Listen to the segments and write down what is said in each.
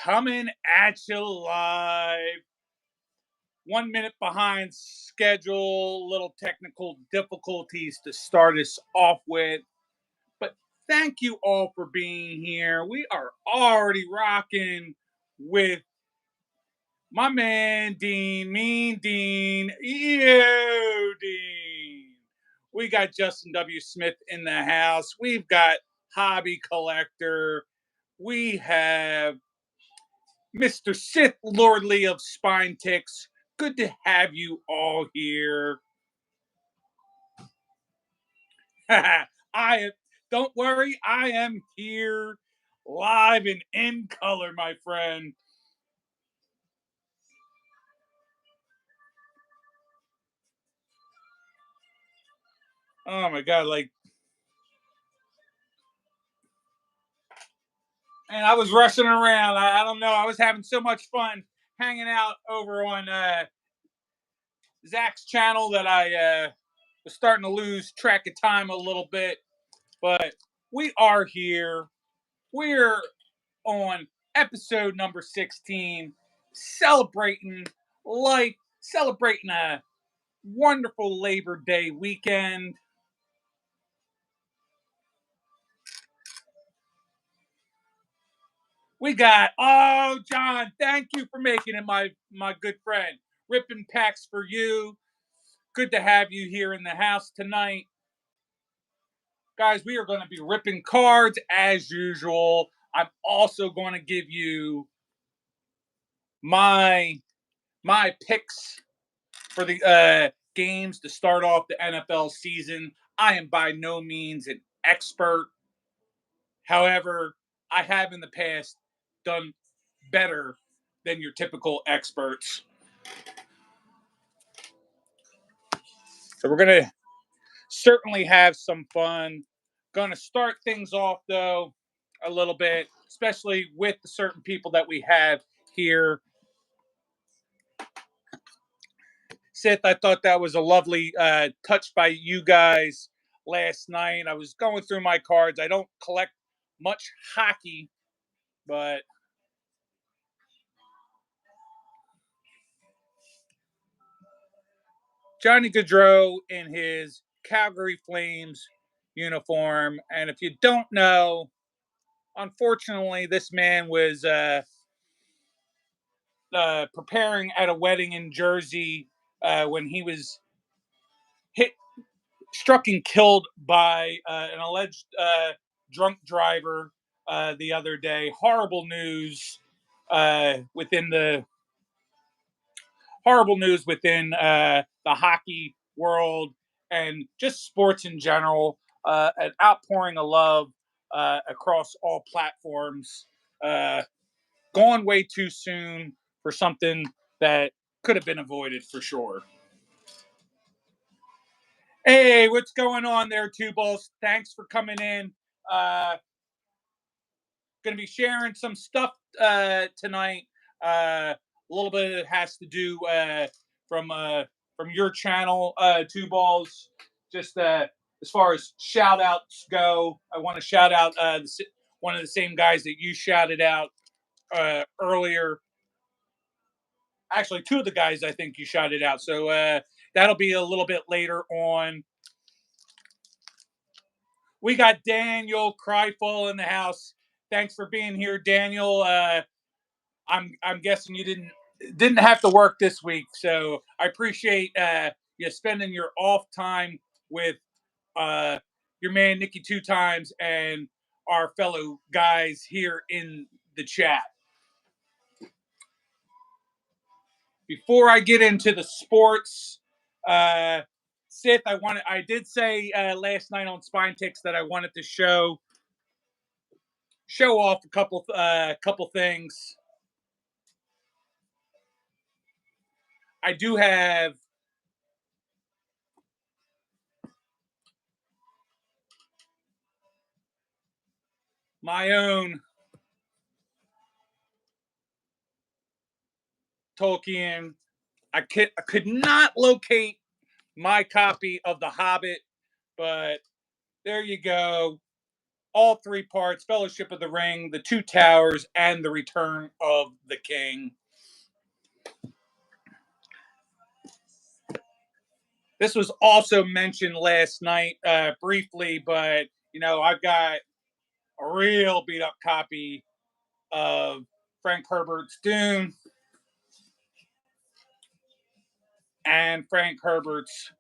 coming at you live. 1 minute behind schedule, little technical difficulties to start us off with. But thank you all for being here. We are already rocking with my man, Dean, Mean Dean. Yo, Dean. We got Justin W. Smith in the house. We've got Hobby Collector. We have Mr. Sith Lordly of Spine Ticks. Good to have you all here. Don't worry, I am here live and in color, my friend. Oh my god, and I was rushing around. I don't know. I was having so much fun hanging out over on Zach's channel that I was starting to lose track of time a little bit. But we are here. We're on episode number 16, celebrating life, celebrating a wonderful Labor Day weekend. We got, oh, John, thank you for making it, my good friend. Ripping packs for you. Good to have you here in the house tonight. Guys, we are going to be ripping cards as usual. I'm also going to give you my picks for the games to start off the NFL season. I am by no means an expert. However, I have in the past done better than your typical experts. So we're going to certainly have some fun. Going to start things off, though, a little bit, especially with the certain people that we have here. Sith, I thought that was a lovely touch by you guys last night. I was going through my cards. I don't collect much hockey, but Johnny Gaudreau in his Calgary Flames uniform. And if you don't know, unfortunately, this man was preparing at a wedding in Jersey when he was struck and killed by an alleged drunk driver the other day. Horrible news within the hockey world and just sports in general. An outpouring of love across all platforms. Gone way too soon for something that could have been avoided for sure. Hey, what's going on there, Two Balls? Thanks for coming in. Going to be sharing some stuff tonight. A little bit of it has to do from your channel, Two Balls. Just as far as shout outs go, I want to shout out one of the same guys that you shouted out earlier. Actually, two of the guys I think you shouted out. So that'll be a little bit later on. We got Daniel Cryfall in the house. Thanks for being here, Daniel. I'm guessing you didn't have to work this week, so I appreciate you spending your off time with your man Nikki Two Times and our fellow guys here in the chat. Before I get into the sports, Sith, I did say last night on Spine Ticks that I wanted to show off a couple things. I do have my own Tolkien. I could not locate my copy of The Hobbit, but there you go. all three parts: Fellowship of the Ring, The Two Towers, and The Return of the King. This was also mentioned last night briefly, but I've got a real beat up copy of Frank Herbert's Dune and Frank Herbert's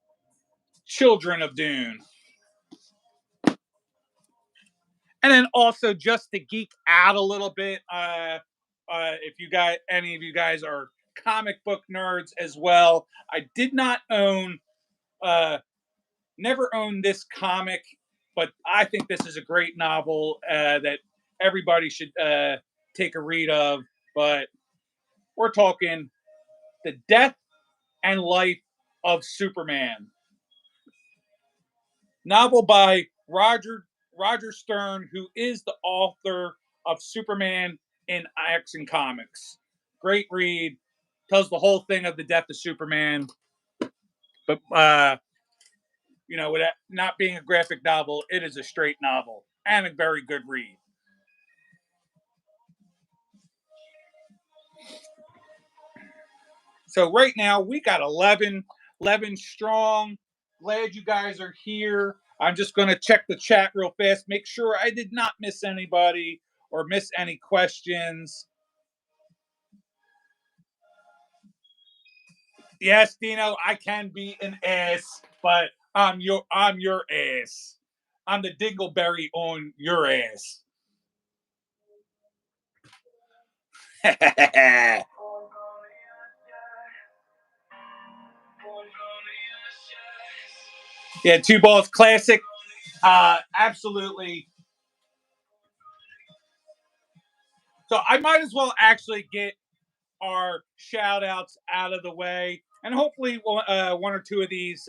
Children of Dune. And then also, just to geek out a little bit, if any of you guys are comic book nerds as well, I did not own, never owned this comic, but I think this is a great novel that everybody should take a read of. But we're talking The Death and Life of Superman, novel by Roger Stern, who is the author of Superman in Action Comics. Great read. Tells the whole thing of the death of Superman. But, with that not being a graphic novel, it is a straight novel and a very good read. So right now we got 11 strong. Glad you guys are here. I'm just going to check the chat real fast, make sure I did not miss anybody or miss any questions. Yes, Dino, I can be an ass, but I'm your ass. I'm the dingleberry on your ass. Yeah, Two Balls Classic. Absolutely. So I might as well actually get our shout outs out of the way. And hopefully, one or two of these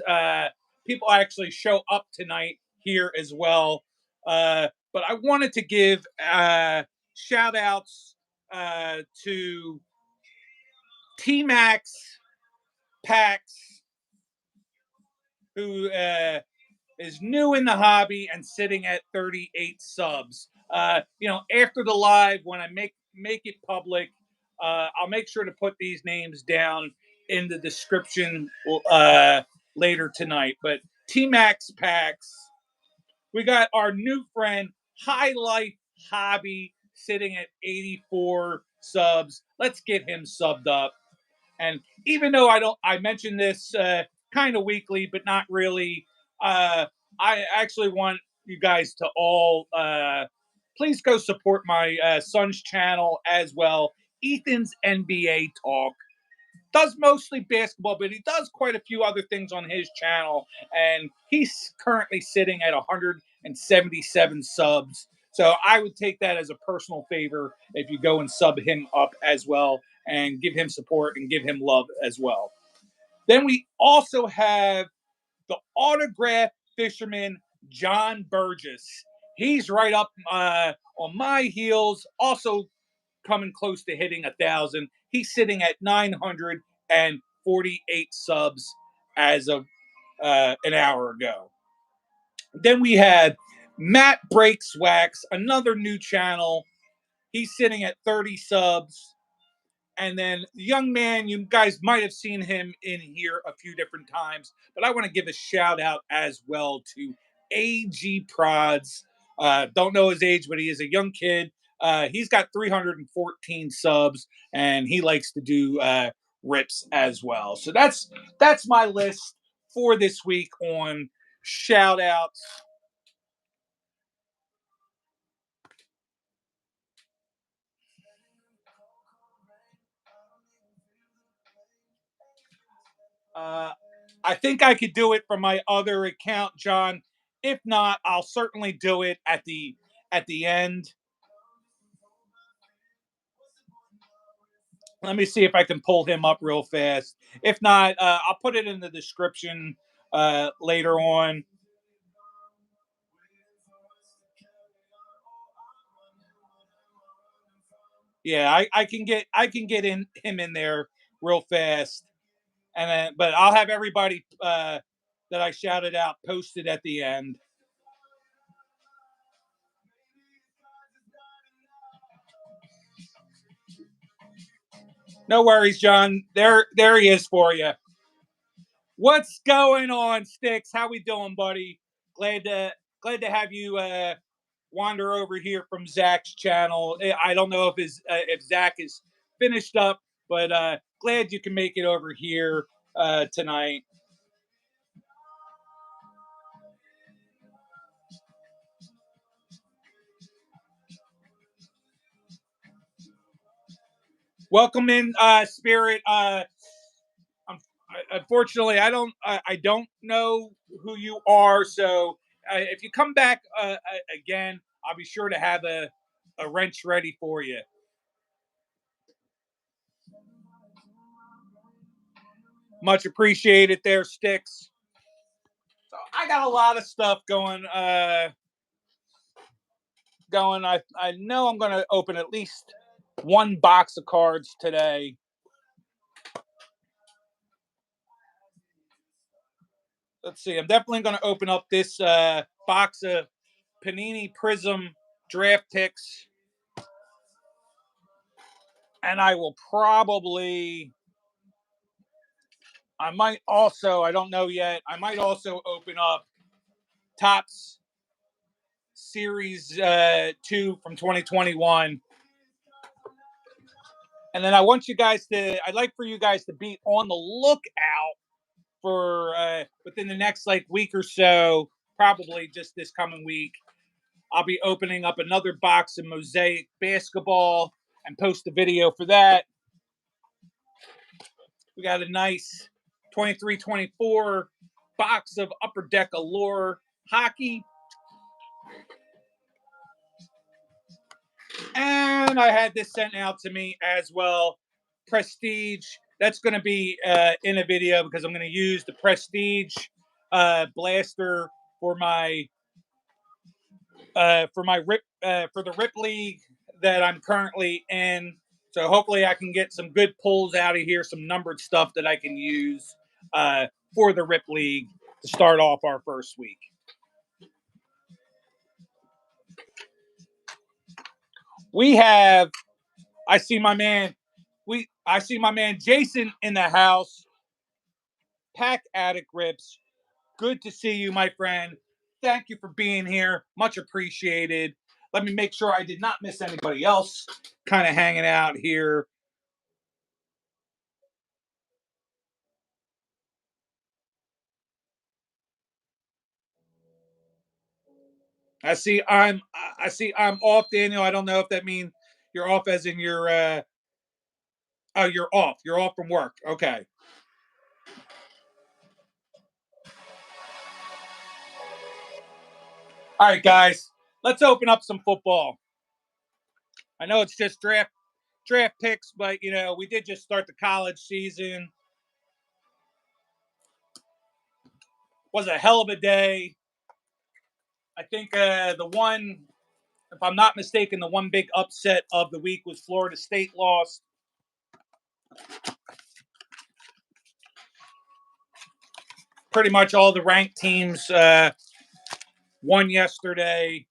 people actually show up tonight here as well. But I wanted to give shout outs to T Max Pax, who is new in the hobby and sitting at 38 subs. After the live, when I make it public, I'll make sure to put these names down in the description later tonight. But T Max Pax, we got our new friend High Life Hobby sitting at 84 subs. Let's get him subbed up. And even though I mention this kind of weekly, but not really, I actually want you guys to all please go support my son's channel as well. Ethan's NBA Talk does mostly basketball, but he does quite a few other things on his channel, and he's currently sitting at 177 subs. So I would take that as a personal favor if you go and sub him up as well and give him support and give him love as well. Then we also have the autograph fisherman, John Burgess. He's right up on my heels, also coming close to hitting 1,000. He's sitting at 948 subs as of an hour ago. Then we had Matt Breaks Wax, another new channel. He's sitting at 30 subs. And then the young man, you guys might have seen him in here a few different times, but I want to give a shout out as well to AG Prods. Don't know his age, but he is a young kid. He's got 314 subs, and he likes to do rips as well. So that's my list for this week on shout outs. I think I could do it from my other account, John. If not, I'll certainly do it at the end. Let me see if I can pull him up real fast. If not, I'll put it in the description later on. Yeah, I can get him in there real fast, and then but I'll have everybody that I shouted out posted at the end. No worries, John. There he is for you. What's going on, Sticks? How we doing, buddy? Glad to glad to have you wander over here from Zach's channel. I don't know if Zach is finished up, but glad you can make it over here tonight. Welcome in, Spirit. Unfortunately, I don't know who you are. So if you come back again, I'll be sure to have a wrench ready for you. Much appreciated, there, Sticks. So I got a lot of stuff going. I know I'm going to open at least one box of cards today. Let's see. I'm definitely going to open up this box of Panini Prism draft picks, and I will probably. I might also. I don't know yet. I might also open up Topps Series 2 from 2021. And then I want you guys to. I'd like for you guys to be on the lookout for within the next week or so, probably just this coming week. I'll be opening up another box of Mosaic basketball and post a video for that. We got a nice 23-24 box of Upper Deck Allure hockey. And I had this sent out to me as well. Prestige. That's going to be in a video because I'm going to use the Prestige blaster for my for the Rip League that I'm currently in. So hopefully I can get some good pulls out of here, some numbered stuff that I can use for the Rip League to start off our first week. We have. I see my man. I see my man Jason in the house. Pack Addict Rips. Good to see you, my friend. Thank you for being here. Much appreciated. Let me make sure I did not miss anybody else kind of hanging out here. I see I'm off, Daniel. I don't know if that means you're off as in oh, you're off. You're off from work. Okay. All right, guys. Let's open up some football. I know it's just draft picks, but we did just start the college season. Was a hell of a day. I think the one, if I'm not mistaken, the one big upset of the week was Florida State lost. Pretty much all the ranked teams won yesterday,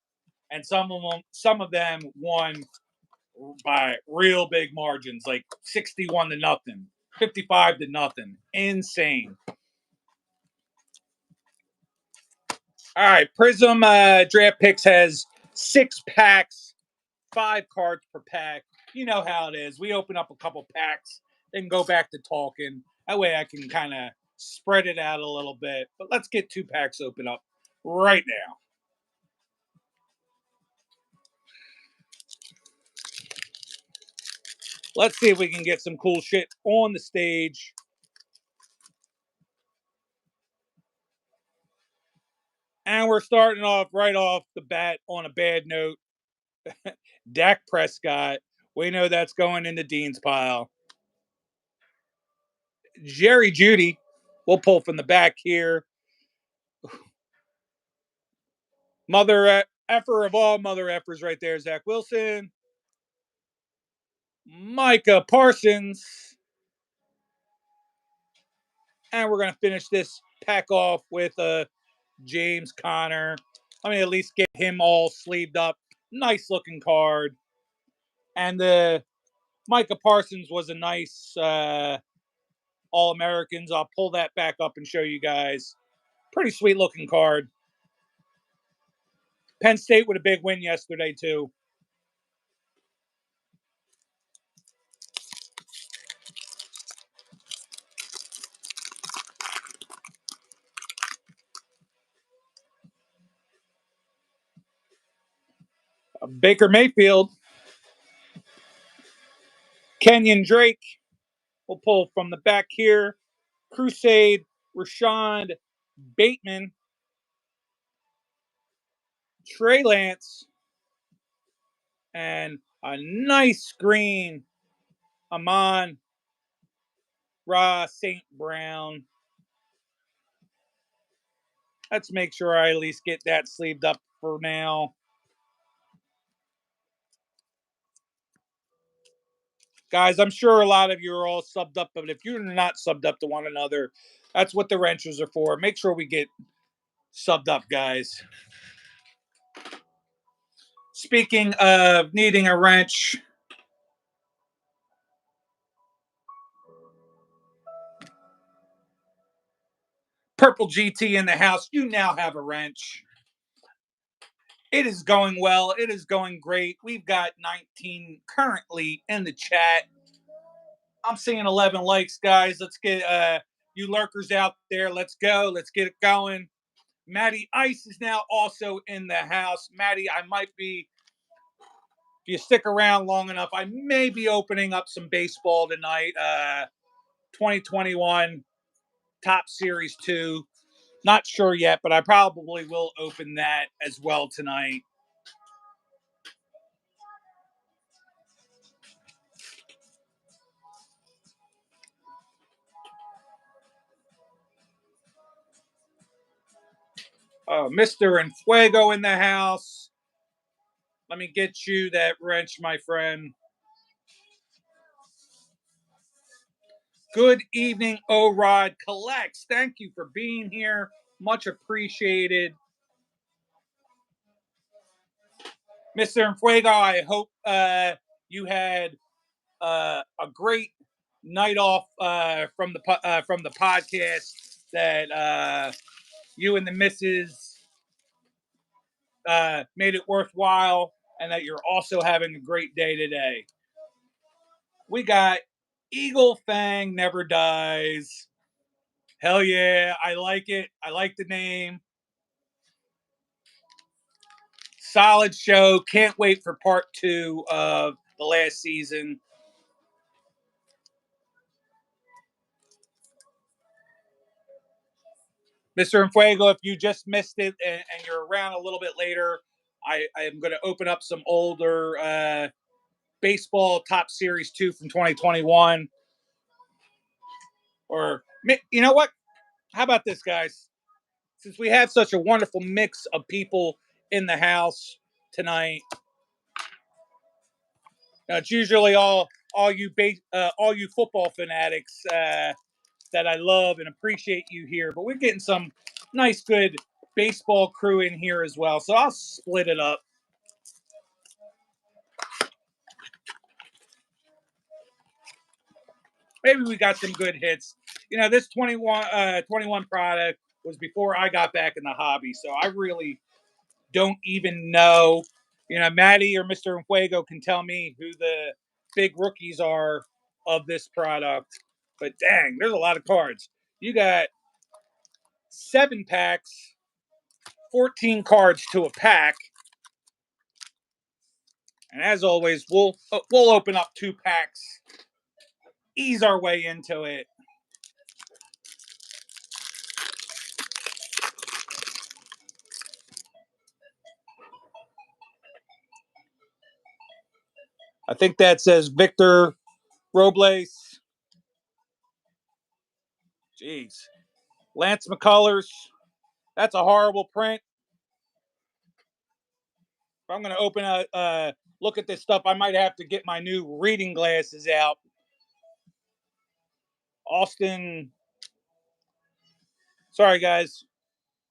and some of them won by real big margins, like 61-0, 55-0. Insane. All right, Prism Draft Picks has 6 packs, 5 cards per pack. You know how it is. We open up a couple packs, then go back to talking. That way I can kind of spread it out a little bit. But let's get 2 packs open up right now. Let's see if we can get some cool shit on the stage. And we're starting off right off the bat on a bad note. Dak Prescott. We know that's going in the Dean's pile. Jerry Jeudy. We'll pull from the back here. Mother effer of all mother effers right there, Zach Wilson. Micah Parsons. And we're going to finish this pack off with James Conner. Let me at least get him all sleeved up. Nice looking card. And the Micah Parsons was a nice All-Americans. I'll pull that back up and show you guys. Pretty sweet looking card. Penn State with a big win yesterday, too. Baker Mayfield. Kenyon Drake. We'll pull from the back here. Crusade. Rashad Bateman. Trey Lance. And a nice green Amon Ra St. Brown. Let's make sure I at least get that sleeved up for now. Guys, I'm sure a lot of you are all subbed up, but if you're not subbed up to one another, that's what the wrenches are for. Make sure we get subbed up, guys. Speaking of needing a wrench, Purple GT in the house, you now have a wrench. It is going well. It is going great. We've got 19 currently in the chat. I'm seeing 11 likes, guys. Let's get you lurkers out there. Let's go. Let's get it going. Maddie Ice is now also in the house. Maddie, I might be, if you stick around long enough, I may be opening up some baseball tonight. 2021 Top Series 2. Not sure yet, but I probably will open that as well tonight. Oh, Mr. Enfuego in the house. Let me get you that wrench, my friend. Good evening, O-Rod Collects. Thank you for being here. Much appreciated. Mr. Enfuego, I hope you had a great night off from the podcast, that you and the missus made it worthwhile, and that you're also having a great day today. We got Eagle Fang Never Dies. Hell yeah, I like it. I like the name. Solid show. Can't wait for part 2 of the last season. Mr. Enfuego, if you just missed it and you're around a little bit later, I am going to open up some older baseball Top Series 2 from 2021. Or, you know what? How about this, guys? Since we have such a wonderful mix of people in the house tonight, it's usually all you football fanatics that I love and appreciate you here, but we're getting some nice, good baseball crew in here as well. So I'll split it up. Maybe we got some good hits. You know, this 21 product was before I got back in the hobby, so I really don't even know. You know, Maddie or Mr. Enfuego can tell me who the big rookies are of this product. But dang, there's a lot of cards. You got 7 packs, 14 cards to a pack. And as always, we'll open up 2 packs, ease our way into it. I think that says Victor Robles. Jeez. Lance McCullers. That's a horrible print. If I'm going to open a look at this stuff, I might have to get my new reading glasses out. Austin. Sorry, guys.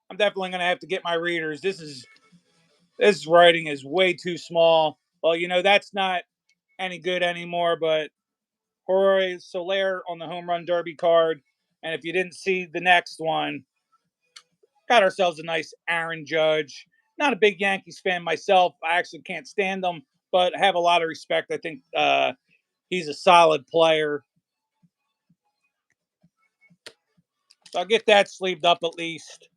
I'm definitely going to have to get my readers. This writing is way too small. Well, you know, that's not any good anymore, but Jorge Soler on the home run derby card. And if you didn't see the next one, got ourselves a nice Aaron Judge. Not a big Yankees fan myself. I actually can't stand them, but I have a lot of respect. I think he's a solid player. So I'll get that sleeved up at least.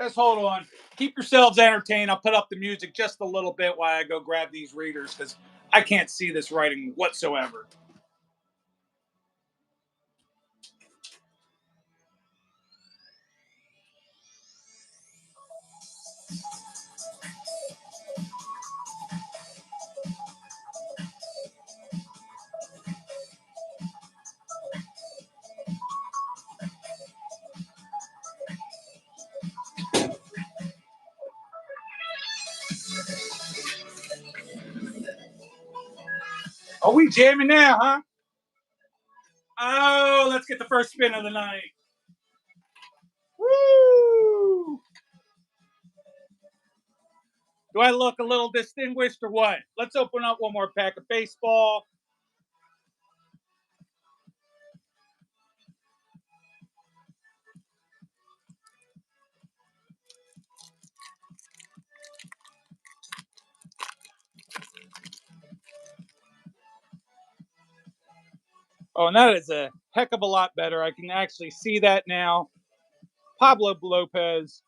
Just hold on. Keep yourselves entertained. I'll put up the music just a little bit while I go grab these readers because I can't see this writing whatsoever. Are we jamming now, huh? Oh, let's get the first spin of the night. Woo! Do I look a little distinguished or what? Let's open up one more pack of baseball. Oh, and that is a heck of a lot better. I can actually see that now. Pablo Lopez,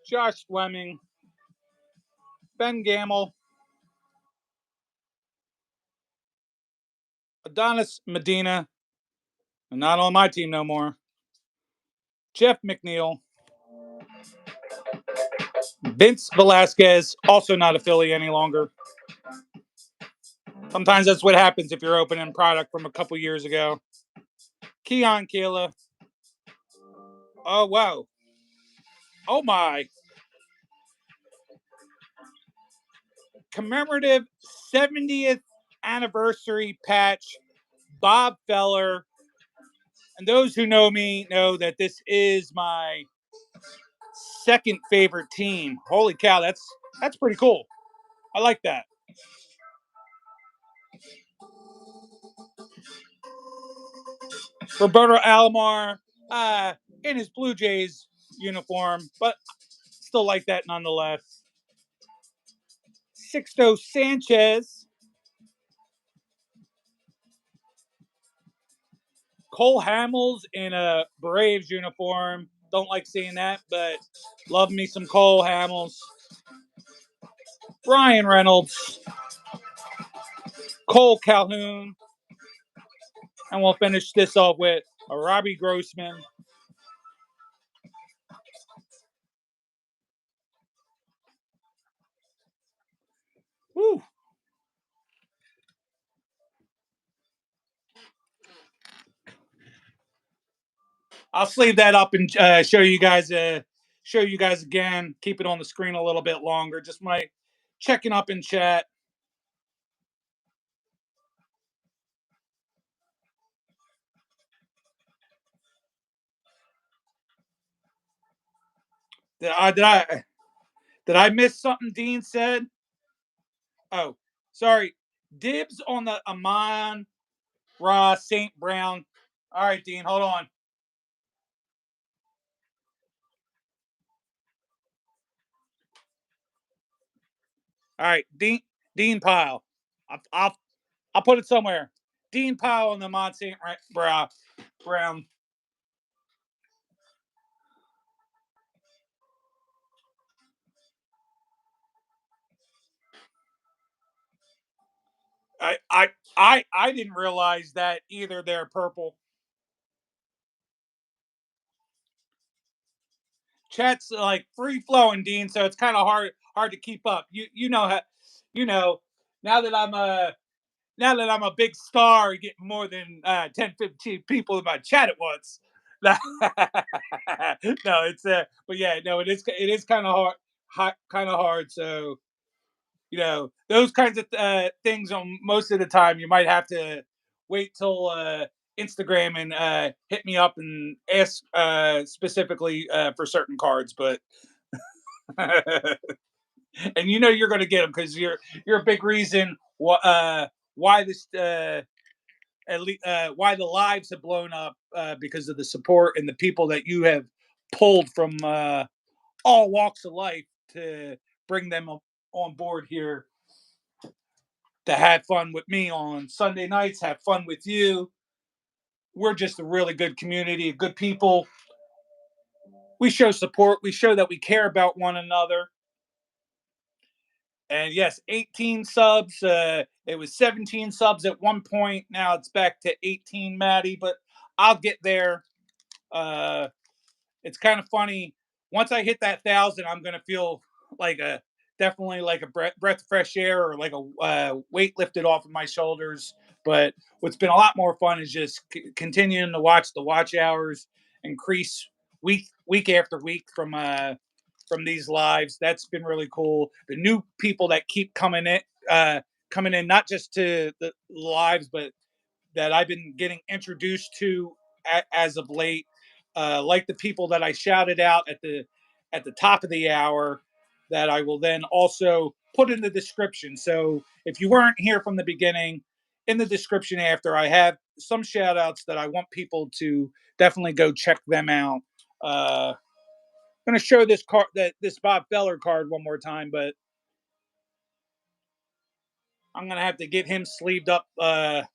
Josh Fleming, Ben Gamel, Adonis Medina, and not on my team no more. Jeff McNeil, Vince Velasquez, also not a Philly any longer. Sometimes that's what happens if you're opening product from a couple years ago. Keon Keala. Oh, wow. Oh, my. Commemorative 70th anniversary patch, Bob Feller. And those who know me know that this is my second favorite team. Holy cow, that's pretty cool. I like that. Roberto Alomar in his Blue Jays uniform, but still like that nonetheless. Sixto Sanchez, Cole Hamels in a Braves uniform. Don't like seeing that, but love me some Cole Hamels. Brian Reynolds, Cole Calhoun, and we'll finish this off with a Robbie Grossman. Woo. I'll sleeve that up and show you guys. Show you guys again. Keep it on the screen a little bit longer. Just my checking up in chat. Did I miss something Dean said? Oh, sorry. Dibs on the Amon Ra St. Brown. All right, Dean, hold on. All right, Dean Pyle. I'll put it somewhere. Dean Pyle on the Amon St. Brown. I didn't realize that either. They're purple. Chat's like free flowing, Dean. So it's kind of hard to keep up. You know how you know now that I'm a big star, get more than 10, 15 people in my chat at once. No, it's but yeah, no, it is kind of hard. So those kinds of things on most of the time you might have to wait till Instagram and hit me up and ask specifically for certain cards, but and you know you're going to get them because you're a big reason why this why the lives have blown up because of the support and the people that you have pulled from all walks of life to bring them on board here to have fun with me on Sunday nights, have fun with you. We're just a really good community of good people. We show support. We show that we care about one another. And yes, 18 subs. It was 17 subs at one point. Now it's back to 18, Maddie, but I'll get there. Uh, it's kind of funny. Once I hit that 1,000, I'm gonna feel like a definitely like a breath of fresh air or like a weight lifted off of my shoulders. But what's been a lot more fun is just continuing to watch the watch hours increase week after week from these lives. That's been really cool. The new people that keep coming in, not just to the lives, but that I've been getting introduced to as of late, like the people that I shouted out at the top of the hour, that I will then also put in the description. So if you weren't here from the beginning, in the description after, I have some shout outs that I want people to definitely go check them out. I'm going to show this card, that this Bob Feller card, one more time, but I'm going to have to get him sleeved up later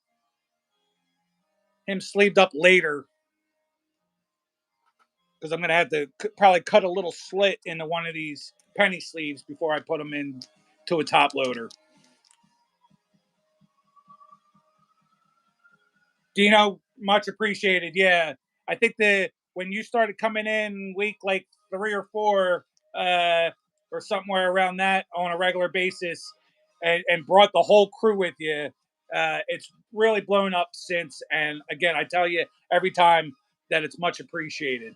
because I'm going to have to probably cut a little slit into one of these penny sleeves before I put them in to a top loader. Dino, much appreciated. Yeah, I think that when you started coming in week like 3 or 4, uh, or somewhere around that on a regular basis, and brought the whole crew with you, it's really blown up since. And again, I tell you every time that it's much appreciated.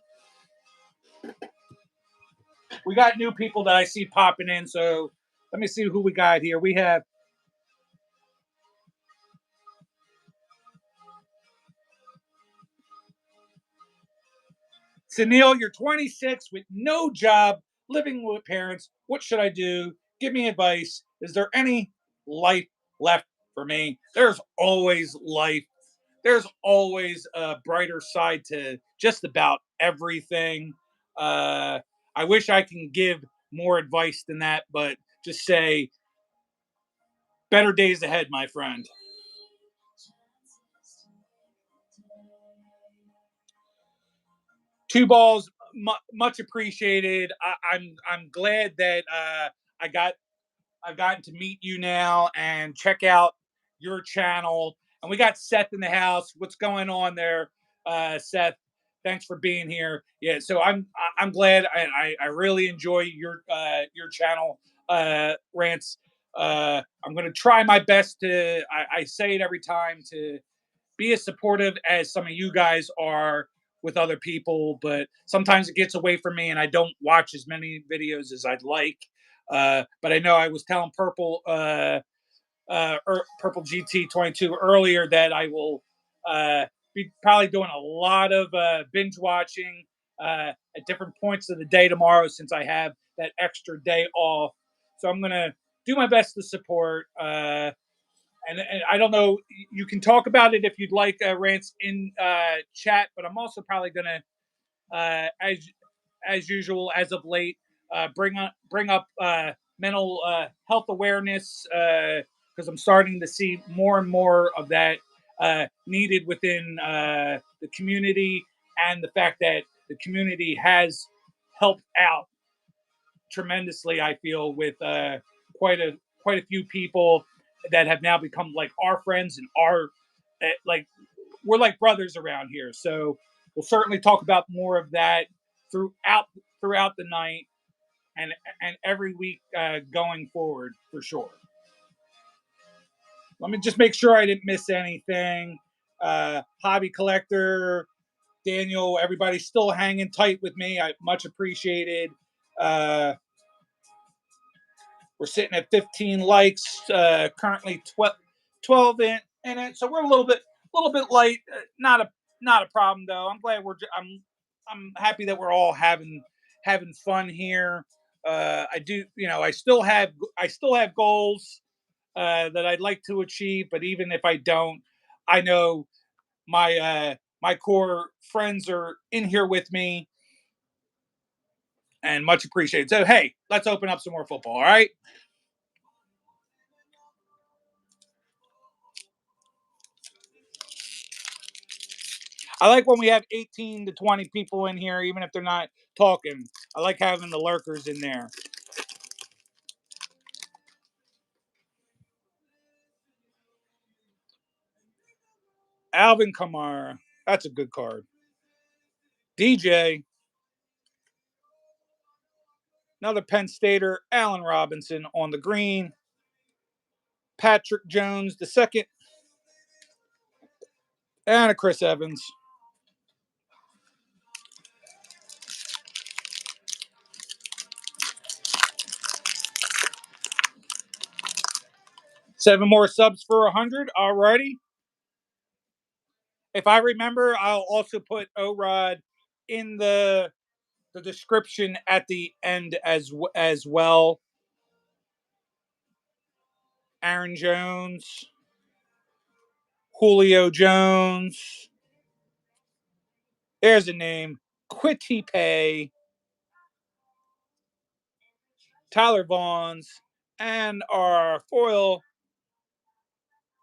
We got new people that I see popping in, so let me see who we got here. We have Sunil, you're 26 with no job, living with parents. What should I do? Give me advice. Is there any life left for me? There's always life. There's always a brighter side to just about everything. Uh, I wish I can give more advice than that, but just say better days ahead, my friend. Two balls, much appreciated. I'm glad that I got I've gotten to meet you now and check out your channel. And we got Seth in the house. What's going on there, Seth? Thanks for being here. Yeah, so I'm glad. I really enjoy your channel rants. I'm going to try my best to. I say it every time, to be as supportive as some of you guys are with other people, but sometimes it gets away from me and I don't watch as many videos as I'd like. But I know I was telling Purple GT22 earlier that I will be probably doing a lot of binge watching at different points of the day tomorrow, since I have that extra day off. So I'm gonna do my best to support. And I don't know. You can talk about it if you'd like, rants in chat. But I'm also probably gonna, as usual, as of late, bring up mental health awareness, because I'm starting to see more and more of that needed within the community, and the fact that the community has helped out tremendously. I feel with quite a quite a few people that have now become like our friends and our like we're like brothers around here. So we'll certainly talk about more of that throughout throughout the night and every week going forward for sure. Let me just make sure I didn't miss anything. Hobby collector, Daniel, everybody's still hanging tight with me. I much appreciated. Uh, We're sitting at 15 likes, currently 12 in it. So we're a little bit little bit light. Not a problem though. I'm glad I'm happy that we're all having fun here. I do, I still have goals that I'd like to achieve, but even if I don't, I know my core friends are in here with me and much appreciated. So hey, let's open up some more football. All right. I like when we have 18 to 20 people in here, even if they're not talking. I like having the lurkers in there. Alvin Kamara, that's a good card. DJ, another Penn Stater, Allen Robinson on the green. Patrick Jones, the second, and a Chris Evans. Seven more subs for 100. Alrighty. If I remember, I'll also put O-Rod in the description at the end as well. Aaron Jones, Julio Jones. There's a name. Quitty Pay, Tyler Vaughns, and our foil,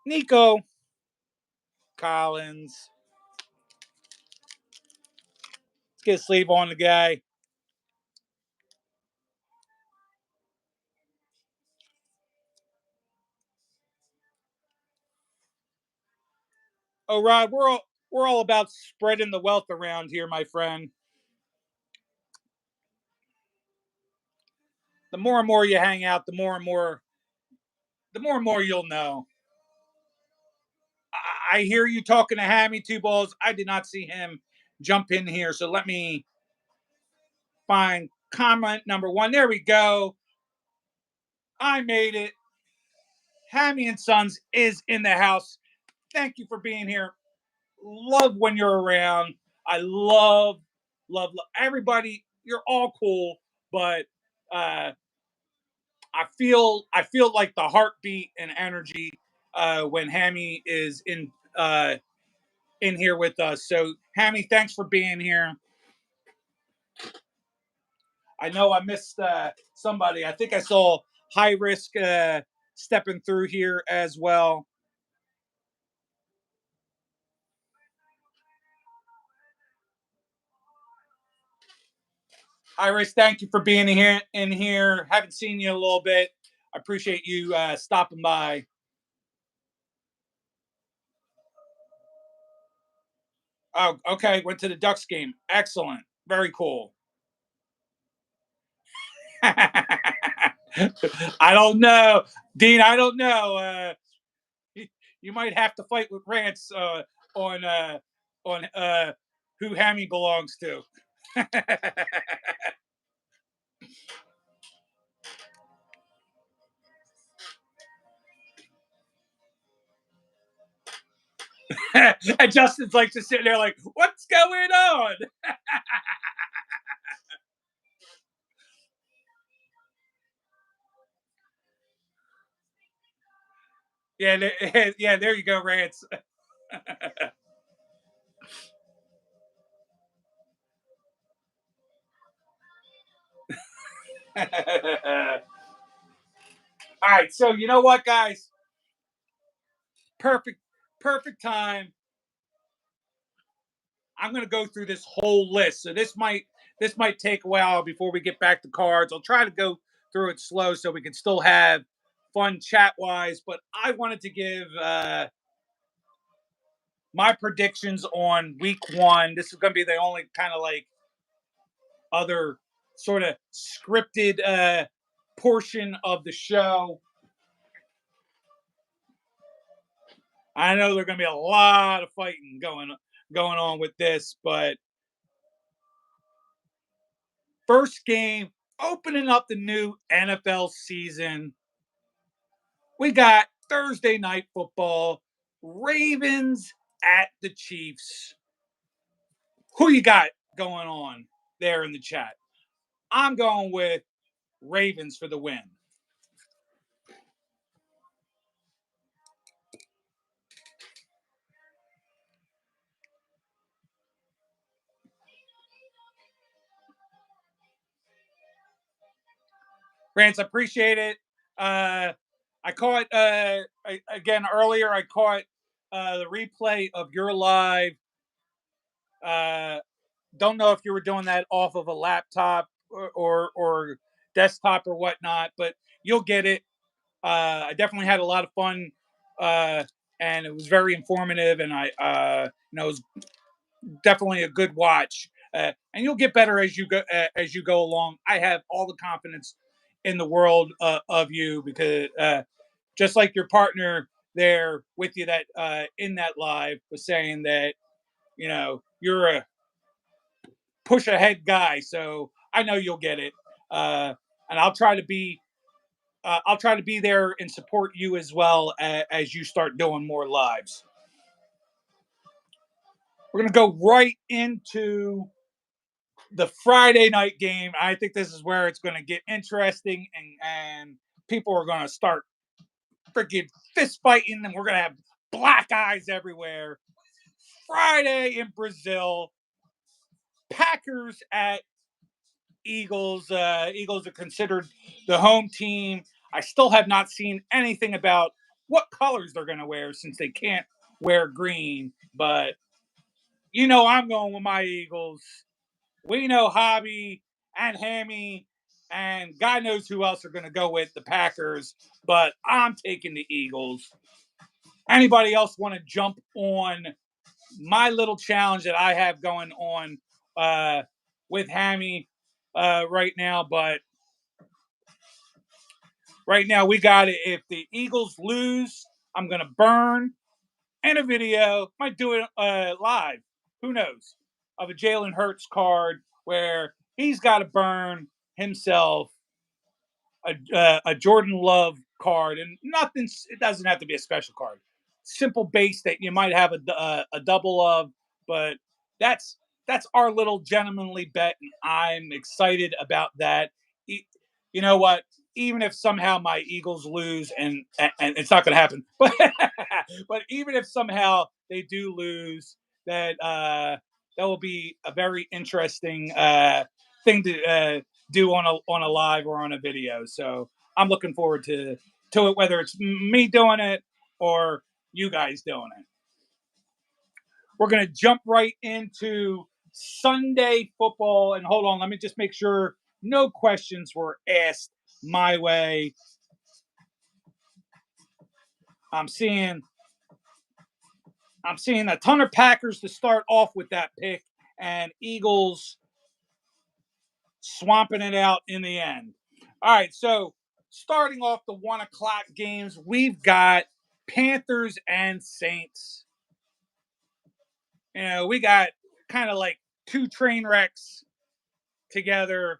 Nico Collins. Let's get a sleeve on the guy. Oh, Rod, we're all about spreading the wealth around here, my friend. The more and more you hang out, the more you'll know. I hear you talking to Hammy Two Balls. I did not see him jump in here, so let me find comment number one. There we go. I made it. Hammy and Sons is in the house. Thank you for being here. Love when you're around. I love everybody. You're all cool, but I feel like the heartbeat and energy when Hammy is in here with us. So Hammy, thanks for being here. I know I missed somebody. I think I saw High Risk stepping through here as well. Iris, thank you for being here. In here, haven't seen you in a little bit. I appreciate you stopping by. Oh, okay. Went to the Ducks game. Excellent. Very cool. I don't know, Dean. I don't know. You might have to fight with Rance on who Hammy belongs to. And Justin's like just sitting there, like, what's going on? Yeah, yeah. There you go, Rance. All right, so you know what, guys? Perfect, perfect time. I'm going to go through this whole list. So this might take a while before we get back to cards. I'll try to go through it slow so we can still have fun chat wise. But I wanted to give my predictions on week one. This is going to be the only kind of like other sort of scripted portion of the show. I know there's going to be a lot of fighting going on with this, but first game opening up the new NFL season. We got Thursday night football, Ravens at the Chiefs. Who you got going on there in the chat? I'm going with Ravens for the win. Rance, I appreciate it. I caught again earlier. I caught the replay of your live. Don't know if you were doing that off of a laptop or desktop or whatnot, but you'll get it. I definitely had a lot of fun, and it was very informative, and it was definitely a good watch. And you'll get better as you go along. I have all the confidence in the world of you because just like your partner there with you that in that live was saying that you're a push ahead guy, so I know you'll get it. And I'll try to be there and support you as well as you start doing more lives. We're gonna go right into the Friday night game. I think this is where it's going to get interesting, and people are going to start freaking fist fighting, and we're going to have black eyes everywhere. Friday in Brazil, Packers at Eagles. Eagles are considered the home team. I still have not seen anything about what colors they're going to wear since they can't wear green, but I'm going with my Eagles. We know Hobby and Hammy and God knows who else are going to go with the Packers, but I'm taking the Eagles. Anybody else want to jump on my little challenge that I have going on with Hammy right now? But right now we got it. If the Eagles lose, I'm going to burn in a video. Might do it live. Who knows? Of a Jalen Hurts card where he's got to burn himself a Jordan Love card, and nothing. It doesn't have to be a special card. Simple base that you might have a double of, but that's our little gentlemanly bet, and I'm excited about that. You know what? Even if somehow my Eagles lose, and it's not going to happen, but even if somehow they do lose, that will be a very interesting thing to do on a live or on a video. So I'm looking forward to it, whether it's me doing it or you guys doing it. We're gonna jump right into Sunday football, and hold on, let me just make sure no questions were asked my way. I'm seeing a ton of Packers to start off with that pick, and Eagles swamping it out in the end. All right, so starting off the 1:00 games, we've got Panthers and Saints. We got kind of like two train wrecks together.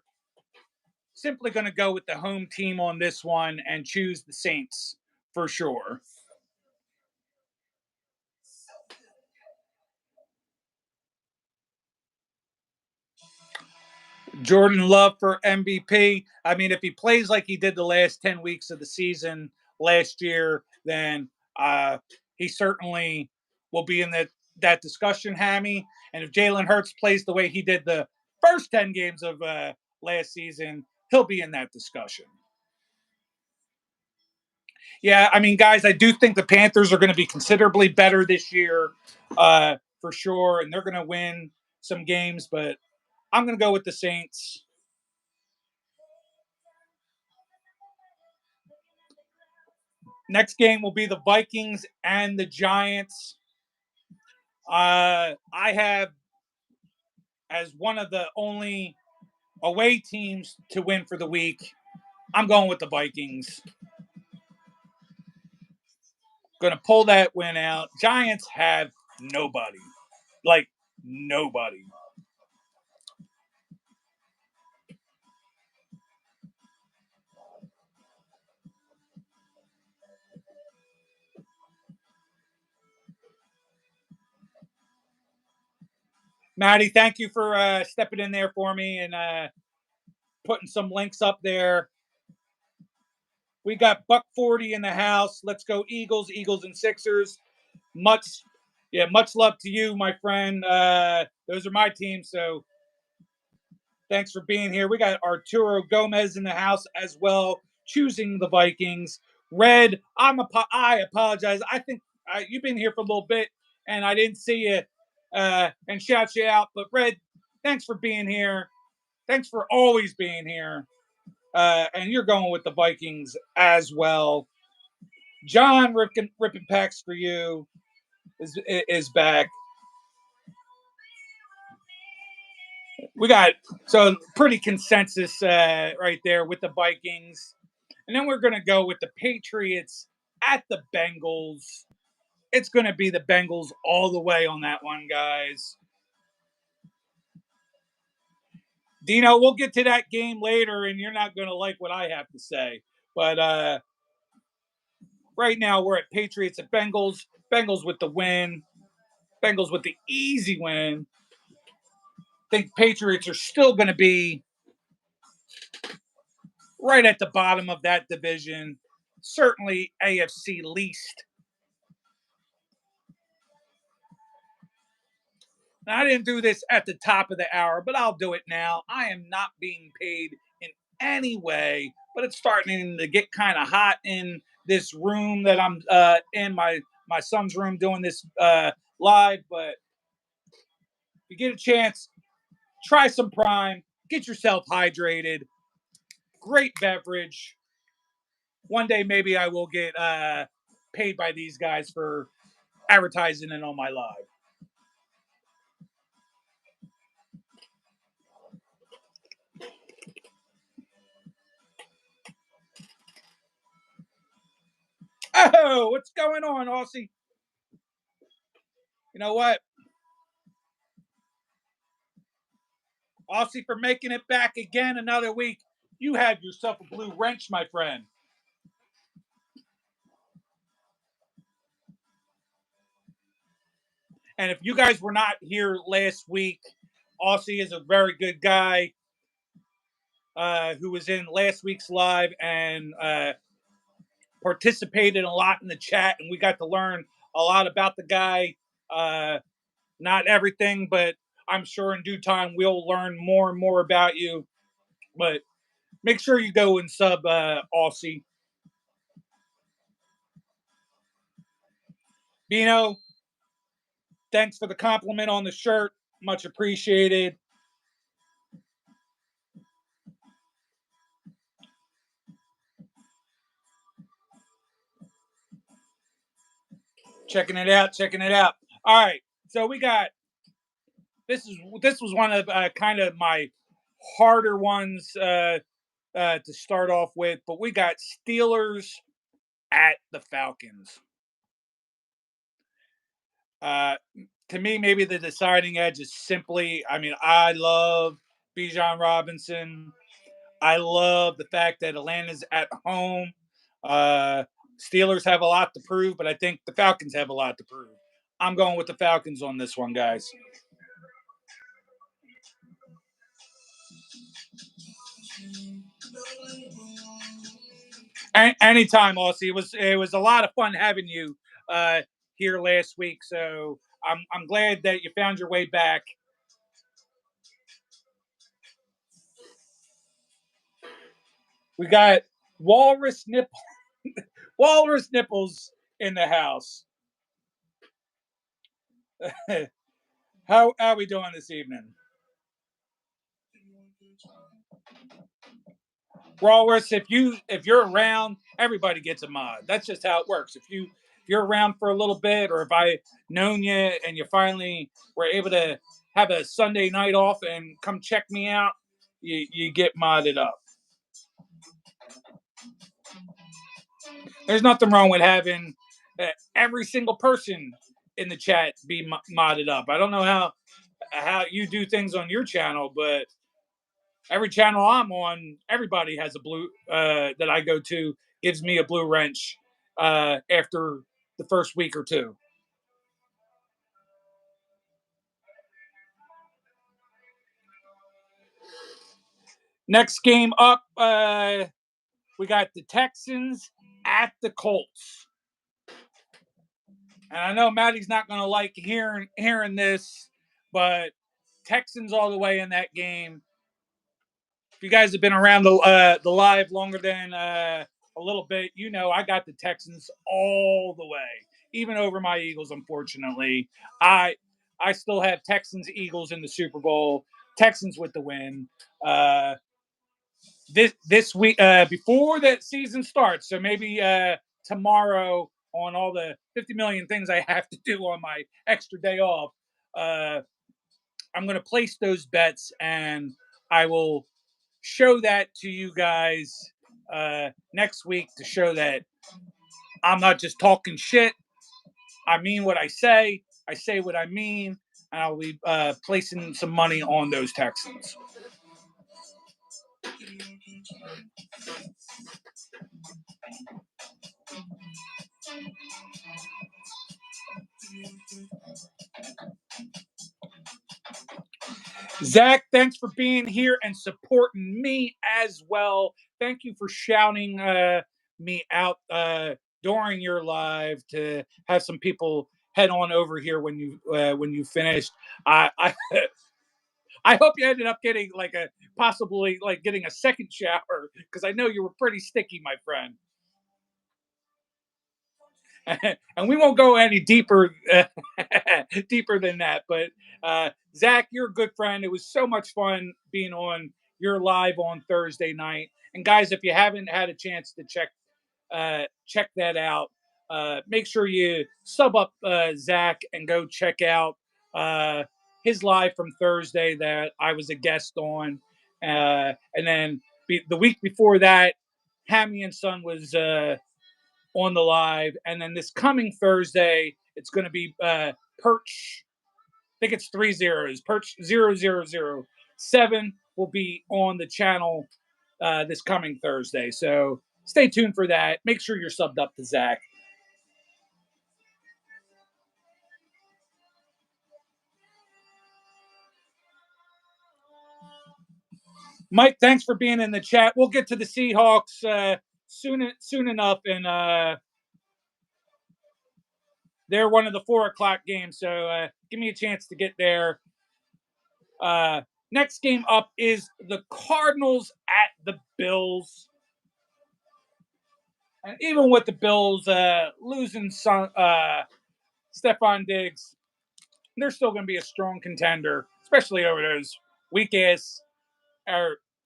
Simply going to go with the home team on this one and choose the Saints for sure. Jordan Love for MVP. I mean, if he plays like he did the last 10 weeks of the season last year, then he certainly will be in that discussion, Hammy. And if Jalen Hurts plays the way he did the first 10 games of last season, he'll be in that discussion. Yeah, I mean, guys, I do think the Panthers are going to be considerably better this year for sure, and they're going to win some games, but I'm going to go with the Saints. Next game will be the Vikings and the Giants. I have as one of the only away teams to win for the week. I'm going with the Vikings. Going to pull that win out. Giants have nobody. Like, nobody. Maddie, thank you for stepping in there for me and putting some links up there. We got Buck 40 in the house. Let's go Eagles, Eagles and Sixers. Much, yeah, much love to you, my friend. Those are my teams, so thanks for being here. We got Arturo Gomez in the house as well, choosing the Vikings. Red, I apologize. I think you've been here for a little bit, and I didn't see you and shout you out. But Red, thanks for being here. Thanks for always being here. And you're going with the Vikings as well. John ripping packs for you is back. We got so pretty consensus right there with the Vikings. And then we're going to go with the Patriots at the Bengals. It's going to be the Bengals all the way on that one, guys. Dino, we'll get to that game later, and you're not going to like what I have to say. But right now, we're at Patriots at Bengals. Bengals with the win. Bengals with the easy win. I think Patriots are still going to be right at the bottom of that division. Certainly AFC least. Now, I didn't do this at the top of the hour, but I'll do it now. I am not being paid in any way, but it's starting to get kind of hot in this room that I'm in my son's room doing this live. But if you get a chance, try some Prime, get yourself hydrated. Great beverage. One day, maybe I will get paid by these guys for advertising it on my live. Oh, what's going on, Aussie? You know what? Aussie, for making it back again another week. You have yourself a blue wrench, my friend. And if you guys were not here last week, Aussie is a very good guy who was in last week's live and participated a lot in the chat, and we got to learn a lot about the guy. Not everything, but I'm sure in due time we'll learn more and more about you. But make sure you go and sub Aussie. Bino, thanks for the compliment on the shirt. Much appreciated. Checking it out, checking it out. All right, so we got this was one of kind of my harder ones to start off with, but we got Steelers at the Falcons. Uh, to me, maybe the deciding edge is simply, I mean, I love Bijan Robinson. I love the fact that Atlanta's at home. Uh, Steelers have a lot to prove, but I think the Falcons have a lot to prove. I'm going with the Falcons on this one, guys. Anytime, Aussie. It was a lot of fun having you uh, here last week. So I'm glad that you found your way back. We got Walrus Nipple, Walrus Nipples in the house. How are we doing this evening? Walrus, if you're around, everybody gets a mod. That's just how it works. If you're around for a little bit, or if I known you and you finally were able to have a Sunday night off and come check me out, you get modded up. There's nothing wrong with having every single person in the chat be modded up. I don't know how you do things on your channel, but every channel I'm on, everybody has a blue that I go to gives me a blue wrench after the first week or two. Next game up, we got the Texans at the Colts. And I know Maddie's not going to like hearing this, but Texans all the way in that game. If you guys have been around the live longer than a little bit, you know I got the Texans all the way, even over my Eagles. Unfortunately, I still have Texans Eagles in the Super Bowl. Texans with the win. This week before the season starts, so maybe tomorrow on all the 50 million things I have to do on my extra day off, I'm going to place those bets and I will show that to you guys next week to show that I'm not just talking shit. I mean what I say. I say what I mean, and I'll be placing some money on those Texans. Zach, thanks for being here and supporting me as well. Thank you for shouting me out during your live to have some people head on over here when you finished. I I hope you ended up getting like a possibly like getting a second shower because I know you were pretty sticky, my friend. And we won't go any deeper deeper than that. But Zach, you're a good friend. It was so much fun being on your live on Thursday night. And guys, if you haven't had a chance to check that out, make sure you sub up Zach and go check out his live from Thursday that I was a guest on. And then the week before that, Hammy and Son was on the live, and then this coming Thursday, it's going to be Perch. I think it's 3 zeros. Perch 0007 will be on the channel this coming Thursday. So stay tuned for that. Make sure you're subbed up to Zach. Mike, thanks for being in the chat. We'll get to the Seahawks soon enough, and they're one of the 4 o'clock games. So give me a chance to get there. Next game up is the Cardinals at the Bills. And even with the Bills losing Stephon Diggs, they're still going to be a strong contender, especially over those weak ass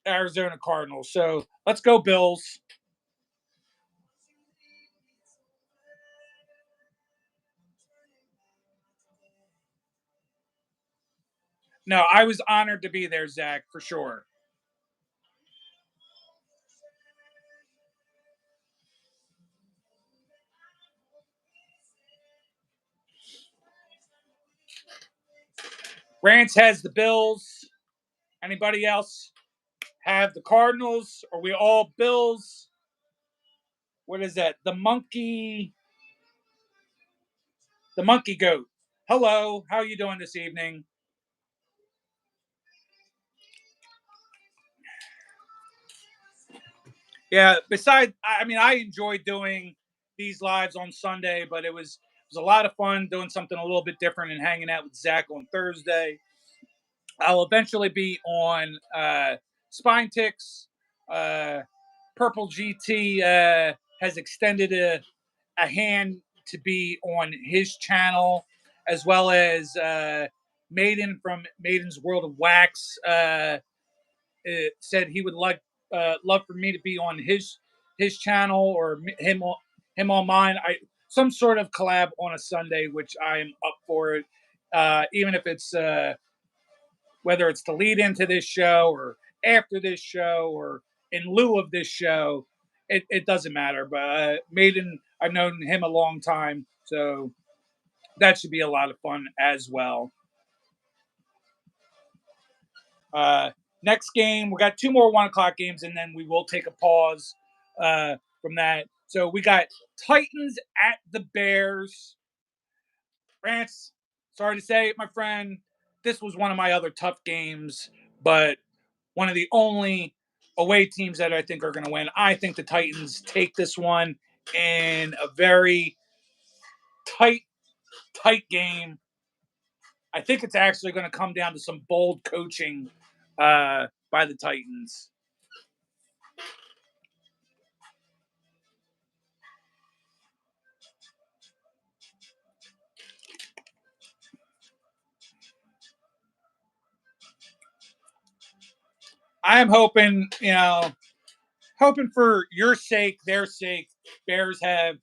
Arizona Cardinals. So let's go, Bills. No, I was honored to be there, Zach, for sure. Rance has the Bills. Anybody else have the Cardinals? Are we all Bills? What is that? The monkey goat. Hello, how are you doing this evening? Yeah, besides, I mean, I enjoy doing these lives on Sunday, but it was a lot of fun doing something a little bit different and hanging out with Zach on Thursday. I'll eventually be on Spine Ticks. Purple GT has extended a hand to be on his channel, as well as Maiden from Maiden's World of Wax said he would like love for me to be on his channel or him on mine. Some sort of collab on a Sunday, which I am up for it. Even if it's whether it's to lead into this show or after this show or in lieu of this show, it doesn't matter. But Maiden, I've known him a long time, so that should be a lot of fun as well. Uh, Next game, we got 2 more 1 o'clock games, and then we will take a pause from that. So we got Titans at the Bears. Rance, sorry to say it, my friend, this was one of my other tough games, but one of the only away teams that I think are going to win. I think the Titans take this one in a very tight, tight game. I think it's actually going to come down to some bold coaching by the Titans. I am hoping, hoping for your sake, their sake, Bears have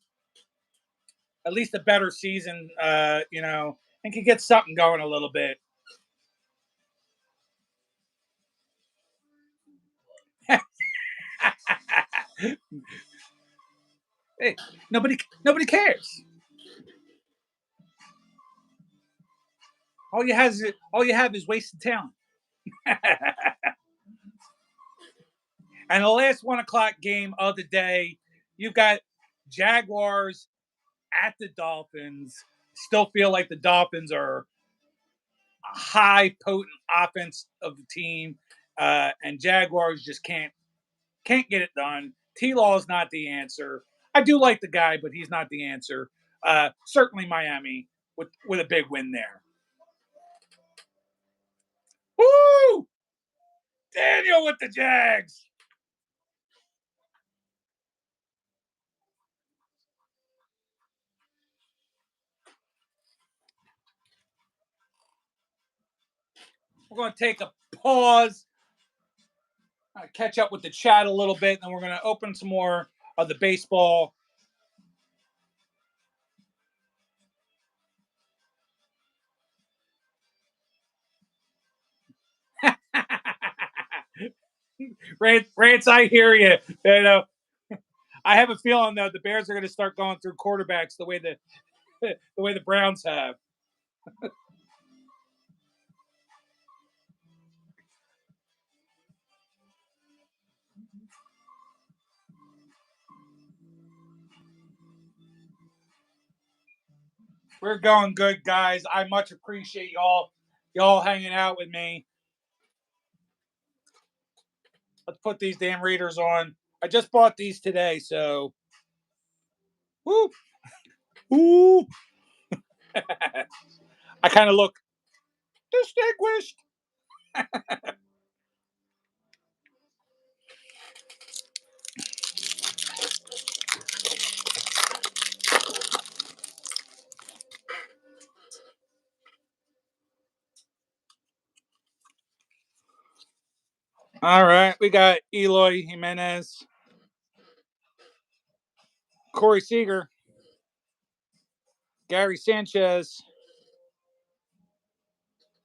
at least a better season, and can get something going a little bit. Hey, nobody cares. All you have is wasted talent. And the last 1 o'clock game of the day, you've got Jaguars at the Dolphins. Still feel like the Dolphins are a high potent offense of the team, and Jaguars just can't get it done. T-Law is not the answer. I do like the guy, but he's not the answer. Certainly Miami with a big win there. Woo! Daniel with the Jags. We're going to take a pause, catch up with the chat a little bit, and then we're going to open some more of the baseball. Rance, I hear you. I have a feeling though the Bears are going to start going through quarterbacks the way the Browns have. We're going good, guys. I much appreciate y'all hanging out with me. Let's put these damn readers on. I just bought these today, so woo, woo. I kind of look distinguished. All right, we got Eloy Jimenez, Corey Seager, Gary Sanchez,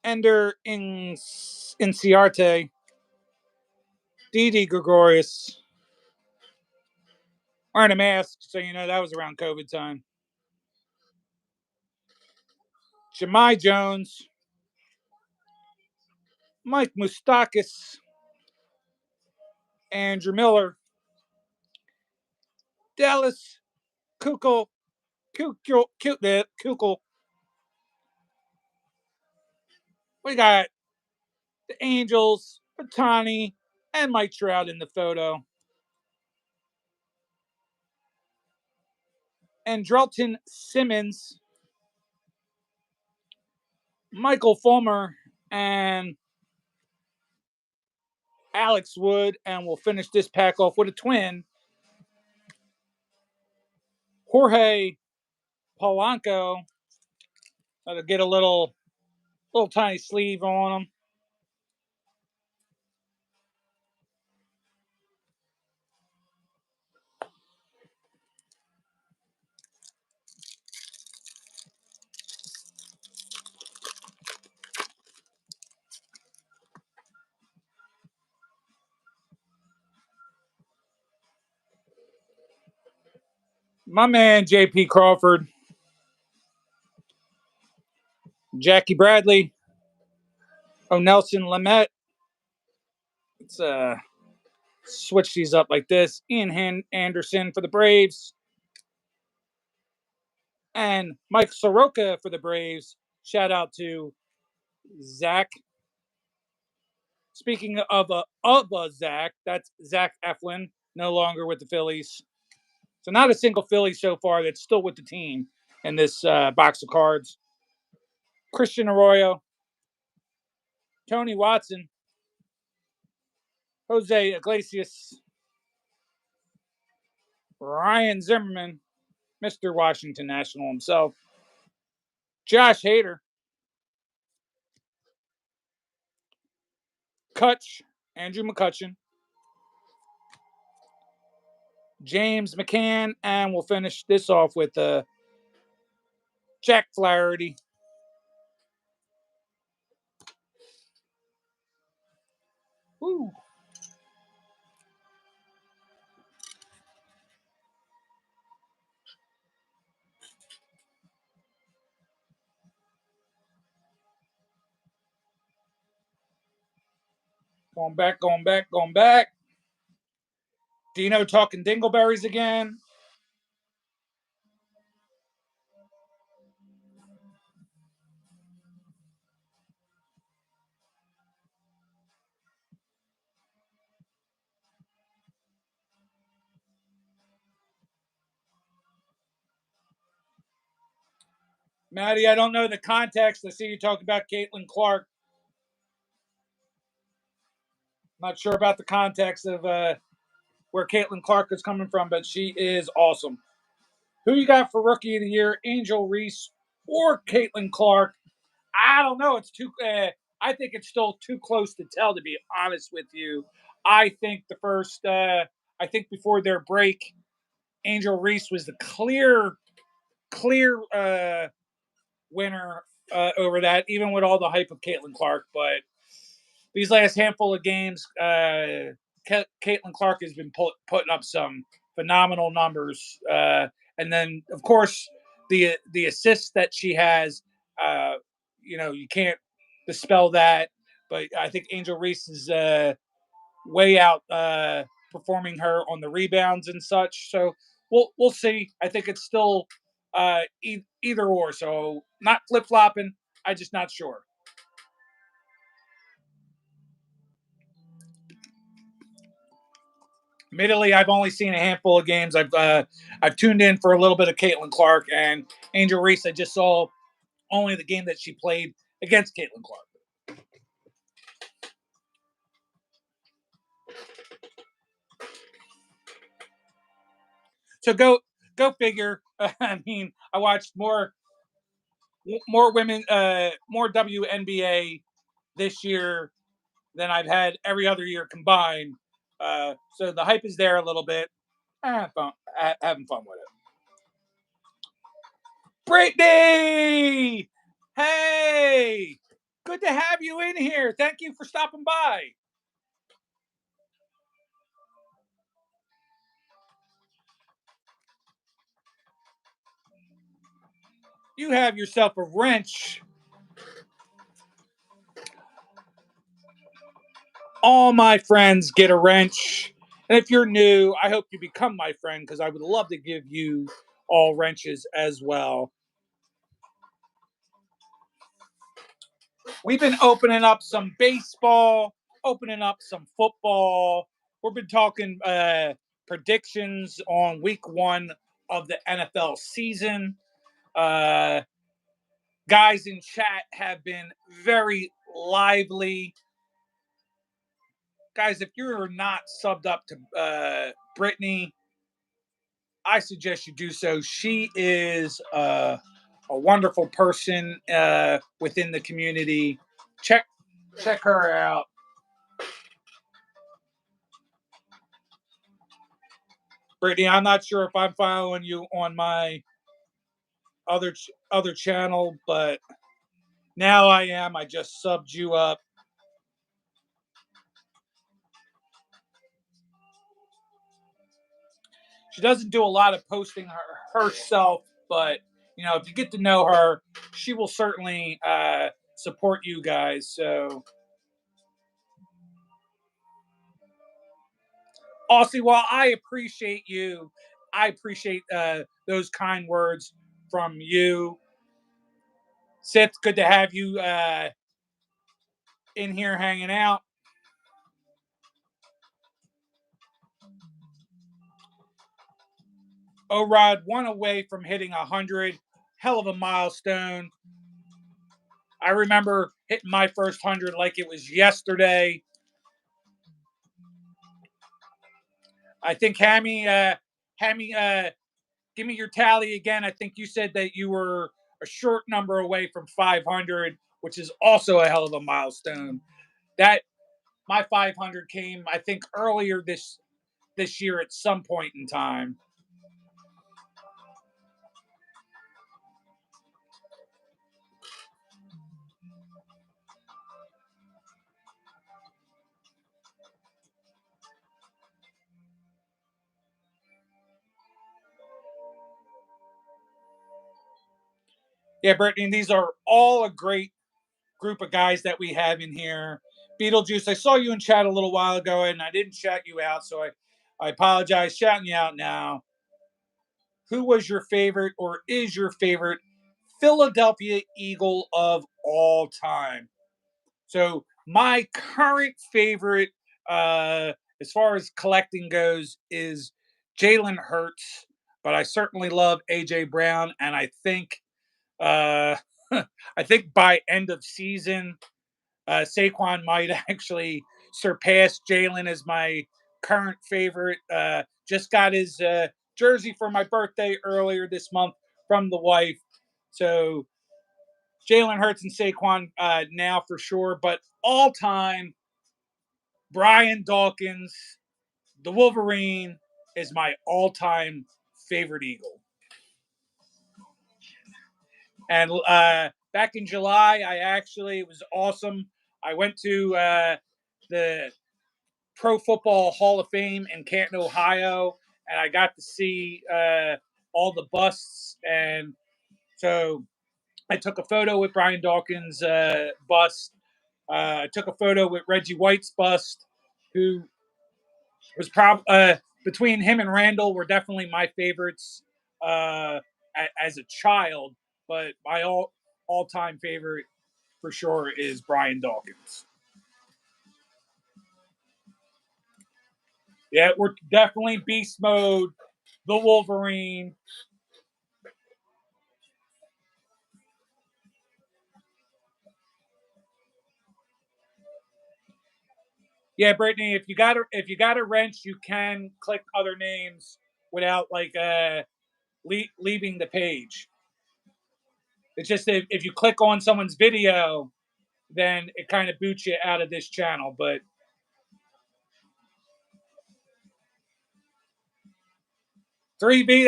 Ender Inciarte, Didi Gregorius. Wearing a mask, so you know that was around COVID time. Jemai Jones, Mike Moustakis, Andrew Miller, Dallas Kukul, Kukul. We got the Angels, Batani, and Mike Trout in the photo. And Drelton Simmons, Michael Fulmer, and Alex Wood. And we'll finish this pack off with a twin. Jorge Polanco. That'll get a little tiny sleeve on him. My man, J.P. Crawford, Jackie Bradley, Nelson Lamet. Let's switch these up like this. Ian Anderson for the Braves. And Mike Soroka for the Braves. Shout out to Zach Speaking of a Zach, that's Zach Eflin, no longer with the Phillies. So not a single Philly so far that's still with the team in this box of cards. Christian Arroyo, Tony Watson, Jose Iglesias, Ryan Zimmerman, Mr. Washington National himself, Josh Hader, Kutch, Andrew McCutcheon, James McCann, and we'll finish this off with Jack Flaherty. Woo. Going back, going back, going back. Dino talking dingleberries again. Maddie, I don't know the context. I see you talking about Caitlin Clark. Not sure about the context of where Caitlin Clark is coming from, but she is awesome. Who you got for Rookie of the Year, Angel Reese or Caitlin Clark? I don't know. It's too. I think it's still too close to tell. To be honest with you, I think the first. I think before their break, Angel Reese was the clear winner over that, even with all the hype of Caitlin Clark. But these last handful of games, Caitlin Clark has been putting up some phenomenal numbers, and then of course the assists that she has. You can't dispel that. But I think Angel Reese is way out performing her on the rebounds and such. So we'll see. I think it's still either or. So not flip flopping. I'm just not sure. Admittedly, I've only seen a handful of games. I've tuned in for a little bit of Caitlin Clark and Angel Reese. I just saw only the game that she played against Caitlin Clark. So go figure. I mean, I watched more women, more WNBA this year than I've had every other year combined. So the hype is there a little bit. Having fun with it. Brittany, hey, good to have you in here. Thank you for stopping by. You have yourself a wrench. All my friends get a wrench. And if you're new, I hope you become my friend because I would love to give you all wrenches as well. We've been opening up some baseball, opening up some football. We've been talking predictions on week 1 of the NFL season. Uh, Guys in chat have been very lively. Guys, if you're not subbed up to Brittany, I suggest you do so. She is a wonderful person within the community. Check her out. Brittany, I'm not sure if I'm following you on my other channel, but now I am. I just subbed you up. She doesn't do a lot of posting herself, but if you get to know her, she will certainly support you guys. So, Aussie, while I appreciate you, I appreciate those kind words from you. Sith, good to have you in here hanging out. O-Rod, one away from hitting 100. Hell of a milestone. I remember hitting my first 100 like it was yesterday. I think Hammy, give me your tally again. I think you said that you were a short number away from 500, which is also a hell of a milestone. That my 500 came, I think, earlier this year at some point in time. Yeah, Brittany, these are all a great group of guys that we have in here. Beetlejuice, I saw you in chat a little while ago and I didn't shout you out, so I apologize shouting you out now. Who was your favorite or is your favorite Philadelphia Eagle of all time? So my current favorite, as far as collecting goes, is Jalen Hurts, but I certainly love AJ Brown, and I think, uh, I think by end of season, Saquon might actually surpass Jalen as my current favorite. Just got his jersey for my birthday earlier this month from the wife, so Jalen Hurts and Saquon now for sure, but all time, Brian Dawkins, the Wolverine, is my all time favorite Eagle. And back in July, it was awesome. I went to the Pro Football Hall of Fame in Canton, Ohio, and I got to see all the busts. And so I took a photo with Brian Dawkins' bust. I took a photo with Reggie White's bust, who was between him and Randall were definitely my favorites as a child, but my all time favorite for sure is Brian Dawkins. Yeah, we're definitely beast mode. The Wolverine. Yeah, Brittany, if you got a wrench, you can click other names without like leaving the page. It's just if you click on someone's video, then it kind of boots you out of this channel. But 3B,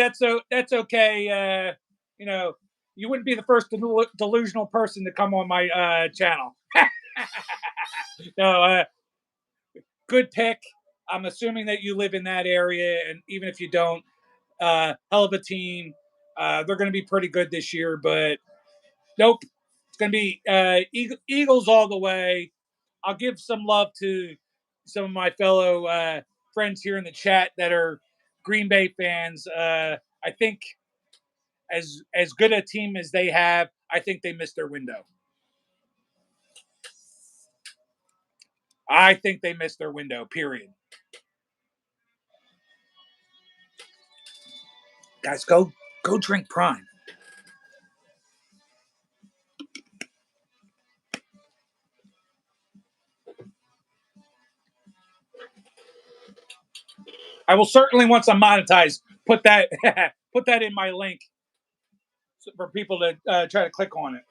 that's okay. You know, you wouldn't be the first delusional person to come on my channel. No, good pick. I'm assuming that you live in that area, and even if you don't, hell of a team. They're going to be pretty good this year, but nope, it's going to be Eagles all the way. I'll give some love to some of my fellow friends here in the chat that are Green Bay fans. I think as good a team as they have, I think they missed their window. I think they missed their window. Period. Guys, go drink Prime. I will certainly, once I'm monetized, put that put that in my link for people to try to click on it.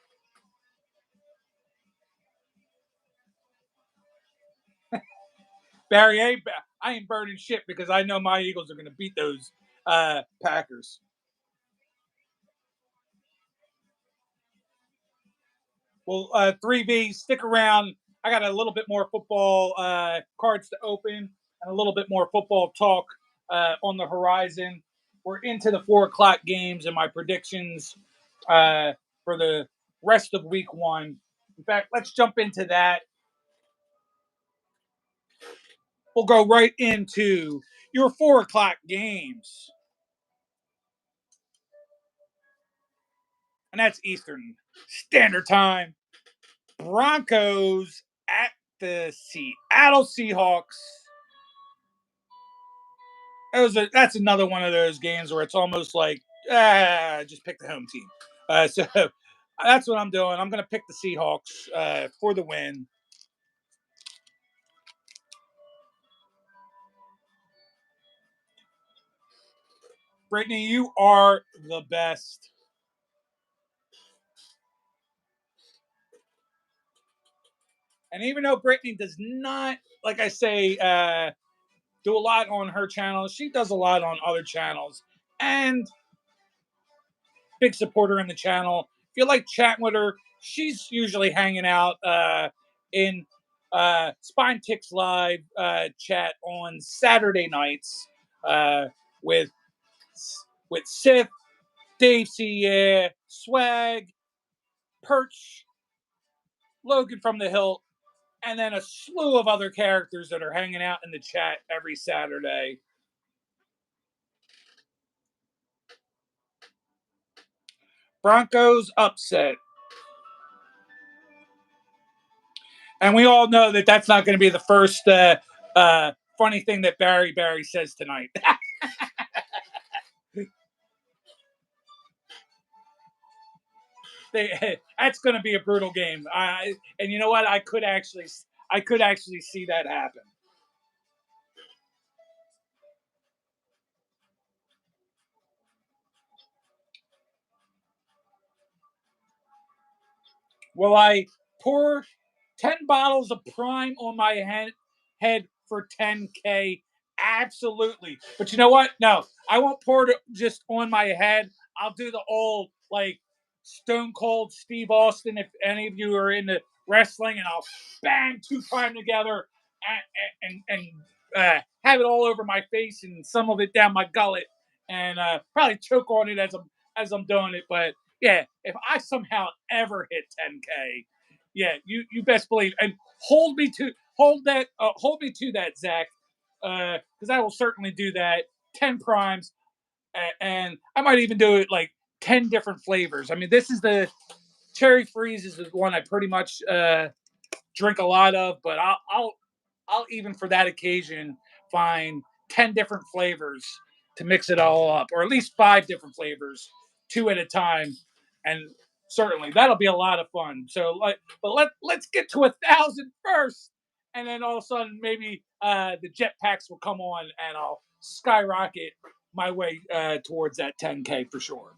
Barry, I ain't burning shit because I know my Eagles are going to beat those Packers. Well, 3B, stick around. I got a little bit more football cards to open and a little bit more football talk on the horizon. We're into the 4 o'clock games and my predictions for the rest of week one. In fact, let's jump into that. We'll go right into your 4 o'clock games. And that's Eastern Standard Time. Broncos at the Seattle Seahawks. That's another one of those games where it's almost like just pick the home team. So that's what I'm doing. I'm going to pick the Seahawks for the win. Brittany, you are the best. And even though Brittany does not, like I say, do a lot on her channel, she does a lot on other channels. And big supporter in the channel. If you like chatting with her, she's usually hanging out in Spine Ticks Live chat on Saturday nights uh, with Sith, Dave C. Swag, Perch, Logan from the Hilt, and then a slew of other characters that are hanging out in the chat every Saturday. Broncos upset. And we all know that that's not going to be the first funny thing that Barry says tonight. That's going to be a brutal game. And you know what? I could actually see that happen. Will I pour 10 bottles of Prime on my head for 10K? Absolutely. But you know what? No, I won't pour it just on my head. I'll do the old, like, Stone Cold Steve Austin, if any of you are into wrestling, and I'll bang 2 Prime together and have it all over my face and some of it down my gullet and probably choke on it as I'm doing it. But yeah, if I somehow ever hit 10K, yeah, you best believe, and hold me to that, Zach, because I will certainly do that. 10 primes, and I might even do it like 10 different flavors. I mean, this is the cherry freeze is the one I pretty much drink a lot of, but I'll even for that occasion find 10 different flavors to mix it all up, or at least 5 different flavors, 2 at a time, and certainly that'll be a lot of fun. So, let's get to 1,000 first, and then all of a sudden maybe the jetpacks will come on, and I'll skyrocket my way towards that 10K for sure.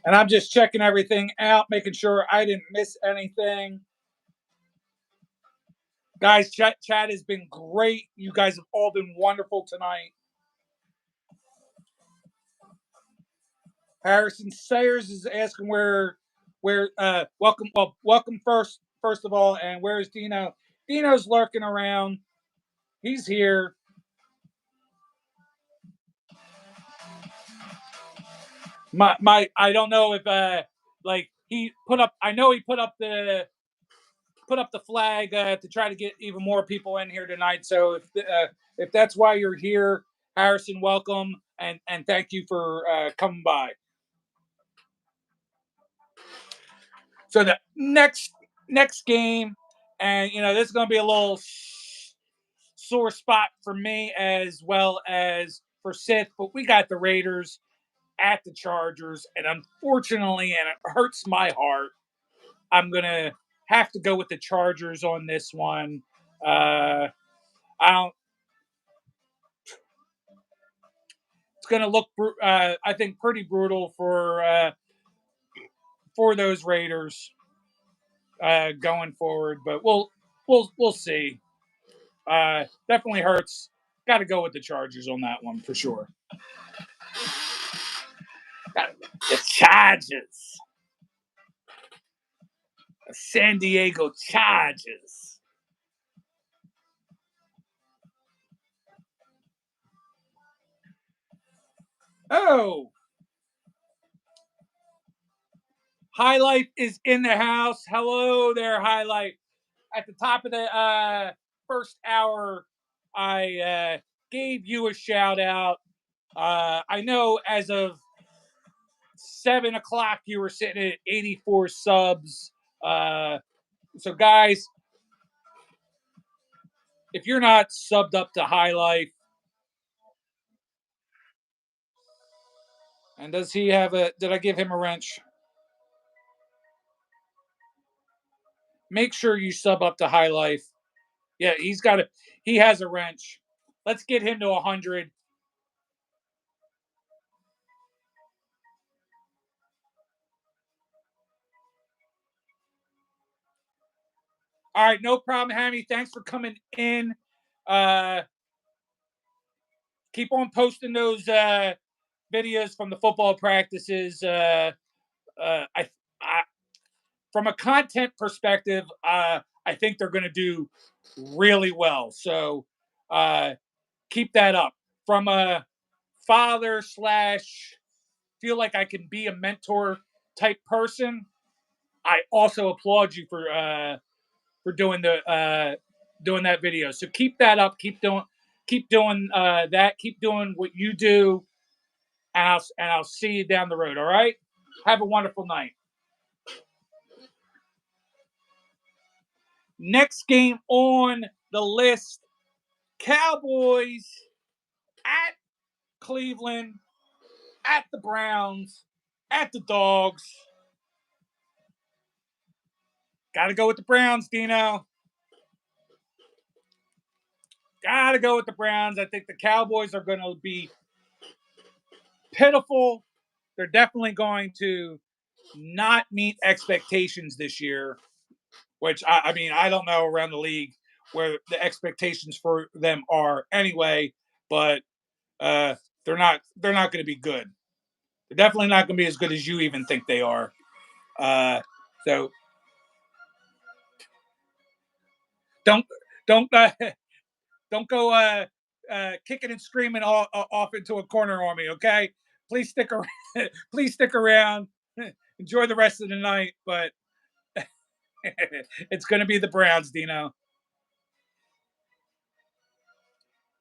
And I'm just checking everything out, making sure I didn't miss anything. Guys, chat has been great. You guys have all been wonderful tonight. Harrison Sayers is asking where welcome first of all, and where's Dino? Dino's lurking around. He's here. My I don't know if like he put up, I know he put up the flag to try to get even more people in here tonight. So if that's why you're here, Harrison, welcome, and thank you for coming by. So the next game, and this is going to be a little sore spot for me as well as for Sith, but we got the Raiders at the Chargers, and unfortunately, and it hurts my heart, I'm gonna have to go with the Chargers on this one. I don't. It's going to look, I think, pretty brutal for those Raiders going forward. But we'll see. Definitely hurts. Got to go with the Chargers on that one for sure. The Chargers, the San Diego Chargers. Oh, Highlight is in the house. Hello there, Highlight. At the top of the first hour, I gave you a shout out. I know as of 7 o'clock, you were sitting at 84 subs. So, guys, if you're not subbed up to High Life, and does he have a? Did I give him a wrench? Make sure you sub up to High Life. Yeah, he's got a. He has a wrench. Let's get him to 100. All right, no problem, Hammy. Thanks for coming in. Uh, keep on posting those videos from the football practices. I from a content perspective, I think they're going to do really well. So uh, keep that up. From a father slash feel like I can be a mentor type person, I also applaud you for doing the doing that video. So keep that up. Keep doing that. Keep doing what you do, and I'll see you down the road. All right. Have a wonderful night. Next game on the list: Cowboys at Cleveland, at the Browns, at the Dogs. Got to go with the Browns, Dino. Got to go with the Browns. I think the Cowboys are going to be pitiful. They're definitely going to not meet expectations this year, which I mean, I don't know around the league where the expectations for them are anyway, but they're not going to be good. They're definitely not going to be as good as you even think they are. Uh, so don't don't don't go kicking and screaming off into a corner on me, okay? Please stick around. Please stick around. Enjoy the rest of the night, but it's going to be the Browns, Dino.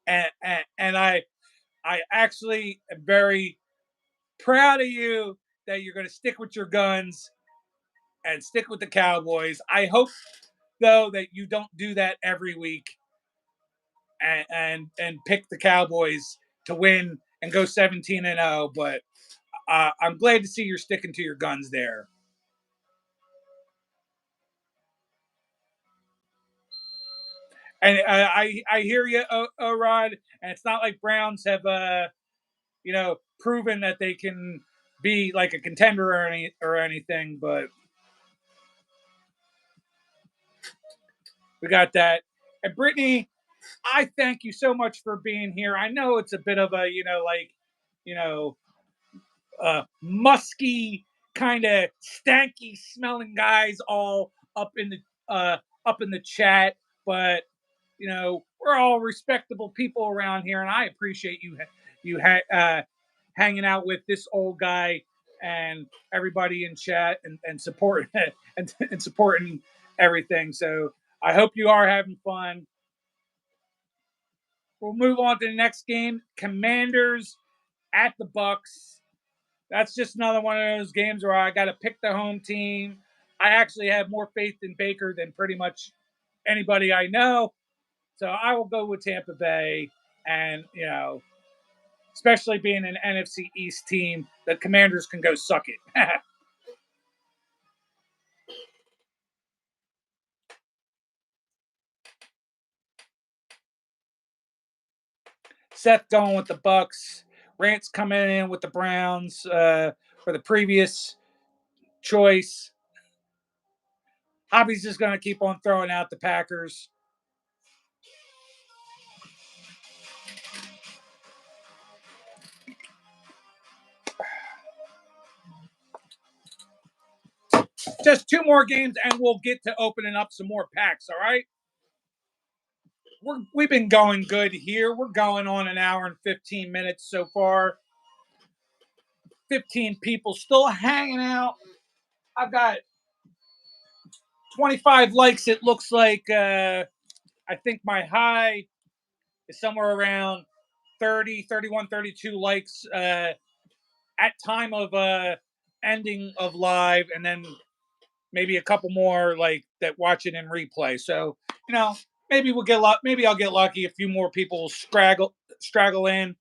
And I actually am very proud of you that you're going to stick with your guns and stick with the Cowboys. I hope though that you don't do that every week and pick the Cowboys to win and go 17-0. But I'm glad to see you're sticking to your guns there. And I hear you, Rod. And it's not like Browns have proven that they can be like a contender or anything. But we got that. And Brittany, I thank you so much for being here. I know it's a bit of a you know musky, kind of stanky smelling guys all up in the chat, but we're all respectable people around here, and I appreciate hanging out with this old guy and everybody in chat and support and supporting everything. So I hope you are having fun. We'll move on to the next game. Commanders at the Bucks. That's just another one of those games where I got to pick the home team. I actually have more faith in Baker than pretty much anybody I know. So I will go with Tampa Bay. And, especially being an NFC East team, the Commanders can go suck it. Seth going with the Bucks. Rance coming in with the Browns for the previous choice. Hobby's just going to keep on throwing out the Packers. Just two more games, and we'll get to opening up some more packs. All right. We've been going good here. We're going on an hour and 15 minutes so far. 15 people still hanging out. I've got 25 likes. It looks like I think my high is somewhere around 30, 31, 32 likes at time of ending of live, and then maybe a couple more like that watch it in replay. So you know, maybe we'll get maybe I'll get lucky. A few more people will straggle in,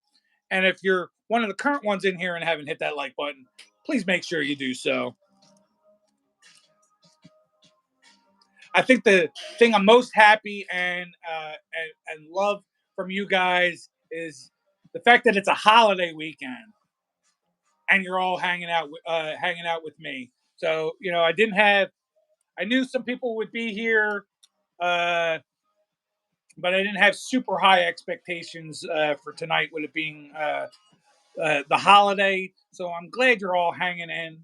and if you're one of the current ones in here and haven't hit that like button, please make sure you do so. I think the thing I'm most happy and love from you guys is the fact that it's a holiday weekend and you're all hanging out with me. So you know, I knew some people would be here, uh, but I didn't have super high expectations for tonight with it being the holiday. So I'm glad you're all hanging in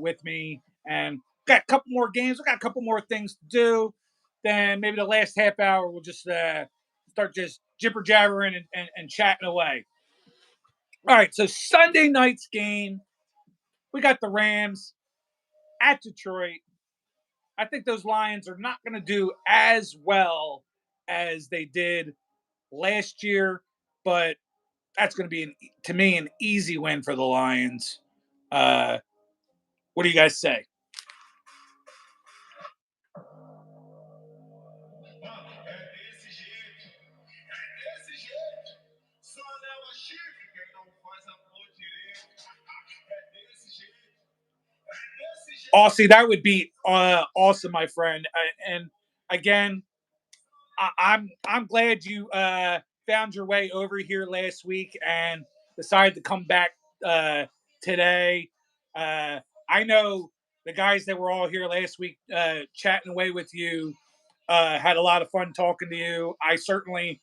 with me, and got a couple more games. We got a couple more things to do. Then maybe the last half hour we'll just start just jibber jabbering and chatting away. All right, so Sunday night's game, we got the Rams at Detroit. I think those Lions are not going to do as well as they did last year, but that's going to be to me an easy win for the Lions. Uh, what do you guys say? Oh, see, that would be awesome, my friend. And again, I'm glad you found your way over here last week and decided to come back uh, today. Uh, I know the guys that were all here last week chatting away with you had a lot of fun talking to you. I certainly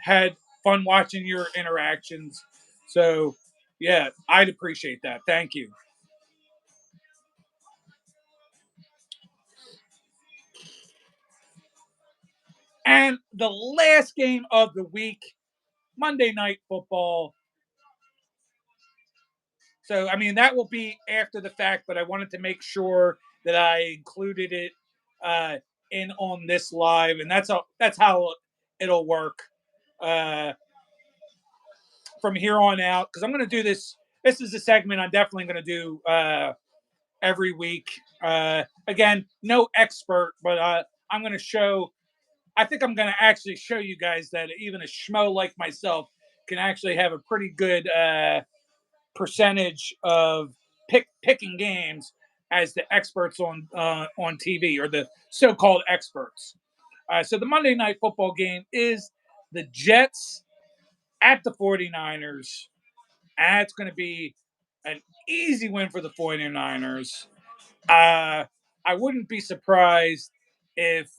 had fun watching your interactions. So, yeah, I'd appreciate that. Thank you. And the last game of the week, Monday Night Football. So, I mean, that will be after the fact, but I wanted to make sure that I included it uh, in on this live, and that's how it'll work uh, from here on out. Because I'm going to do this. This is a segment I'm definitely going to do every week. Again, no expert, but I'm going to show. I think I'm going to actually show you guys that even a schmo like myself can actually have a pretty good percentage of picking games as the experts on TV, or the so-called experts. So the Monday Night Football game is the Jets at the 49ers. And it's going to be an easy win for the 49ers. I wouldn't be surprised if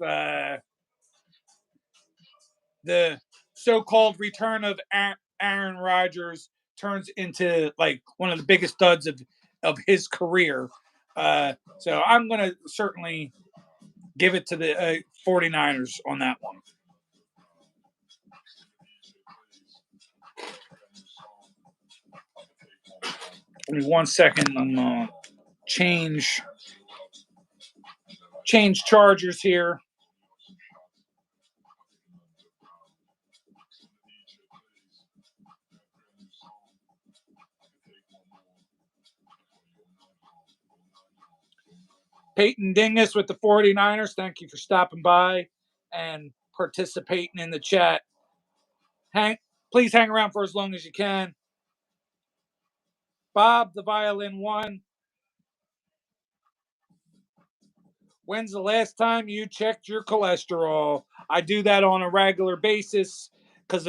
the so-called return of Aaron Rodgers turns into like one of the biggest duds of his career. So I'm going to certainly give it to the 49ers on that one. Give me 1 second. I'm going to change chargers here. Peyton Dingus with the 49ers. Thank you for stopping by and participating in the chat. Please hang around for as long as you can. Bob, the violin one. When's the last time you checked your cholesterol? I do that on a regular basis because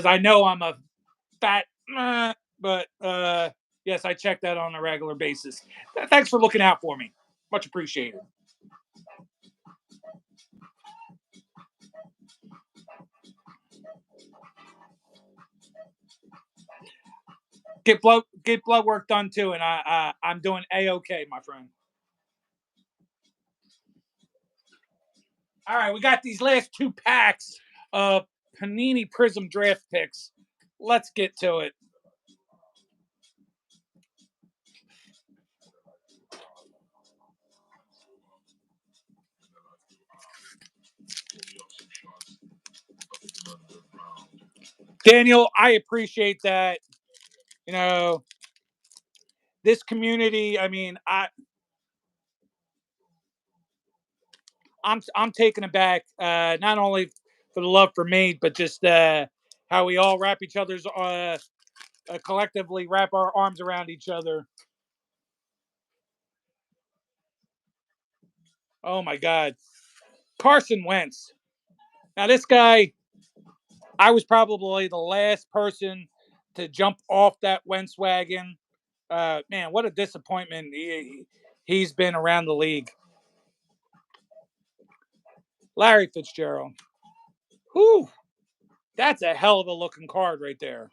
I know I'm a fat, but yes, I check that on a regular basis. Thanks for looking out for me. Much appreciated. Get blood work done too, and I'm doing a-okay, my friend. All right, we got these last two packs of Panini Prism draft picks. Let's get to it. Daniel, I appreciate that. You know, this community, I mean, I'm taken aback, not only for the love for me, but just how we all wrap each other's collectively wrap our arms around each other. Oh my God, Carson Wentz. Now this guy, I was probably the last person to jump off that Wentz wagon. Man, what a disappointment he's been around the league. Larry Fitzgerald. Whew, that's a hell of a looking card right there.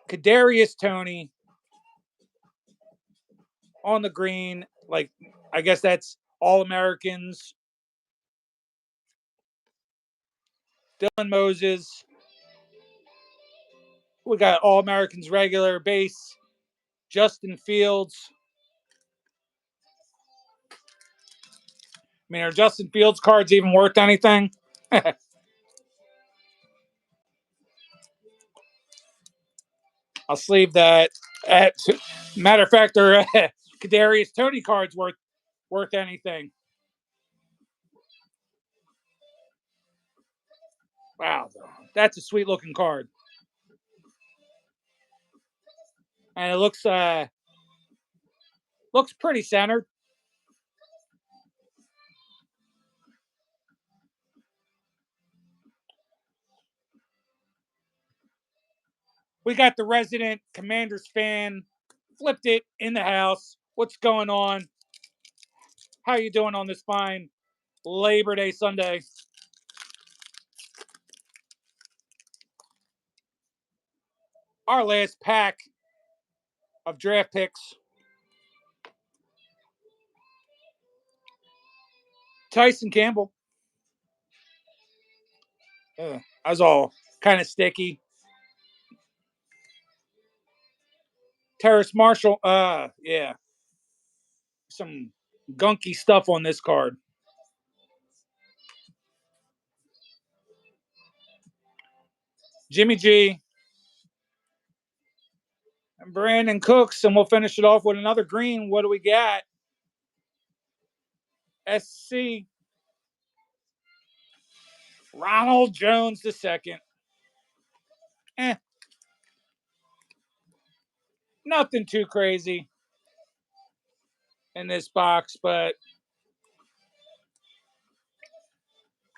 Kadarius Toney on the green, like I guess that's all Americans. Dylan Moses. We got all Americans regular base. Justin Fields. I mean, are Justin Fields cards even worth anything? I'll sleeve that. Matter of fact, are Kadarius Toney cards worth anything? Wow, that's a sweet looking card, and it looks pretty centered. We got the resident Commanders fan flipped it in the house. What's going on? How you doing on this fine Labor Day Sunday? Our last pack of draft picks. Tyson Campbell. That was all kind of sticky. Terrace Marshall. Yeah. Some gunky stuff on this card. Jimmy G and Brandon Cooks, and we'll finish it off with another green. What do we got? SC Ronald Jones the second. Eh, nothing too crazy in this box, but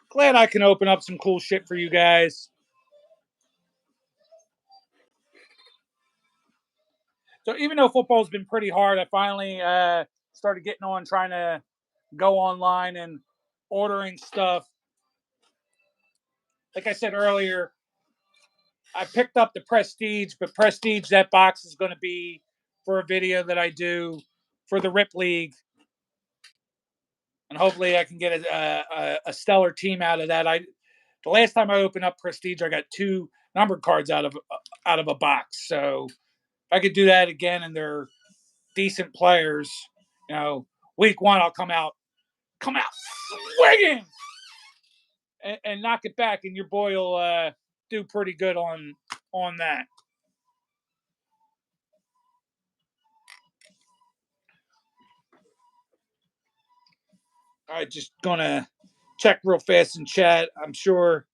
glad I can open up some cool shit for you guys. So even though football's been pretty hard, I finally started getting on trying to go online and ordering stuff. Like I said earlier, I picked up the Prestige, but Prestige, that box is going to be for a video that I do for the Rip League. And hopefully I can get a stellar team out of that. The last time I opened up Prestige, I got 2 numbered cards out of a box. So if I could do that again and they're decent players, week 1 I'll come out swinging and knock it back, and your boy will do pretty good on that. All right, just gonna check real fast in chat. I'm sure.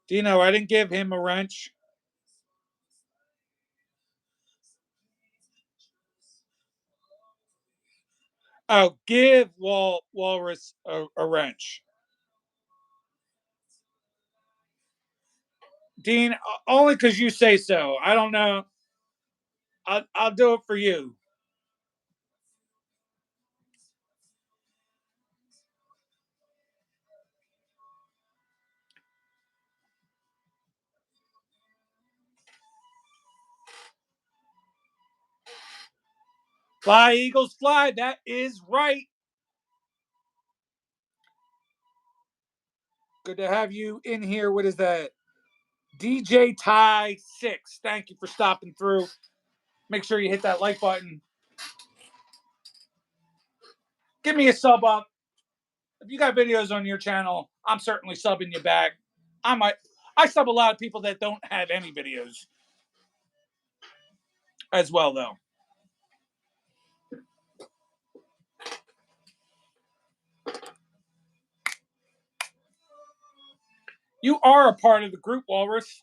Dino, I didn't give him a wrench. Oh, give Walrus a wrench. Dean, only because you say so. I don't know. I'll do it for you. Fly, Eagles, fly. That is right. Good to have you in here. What is that? DJ Ty 6. Thank you for stopping through. Make sure you hit that like button. give me a sub up. If you got videos on your channel, I'm certainly subbing you back. I sub a lot of people that don't have any videos as well, though. You are a part of the group, Walrus.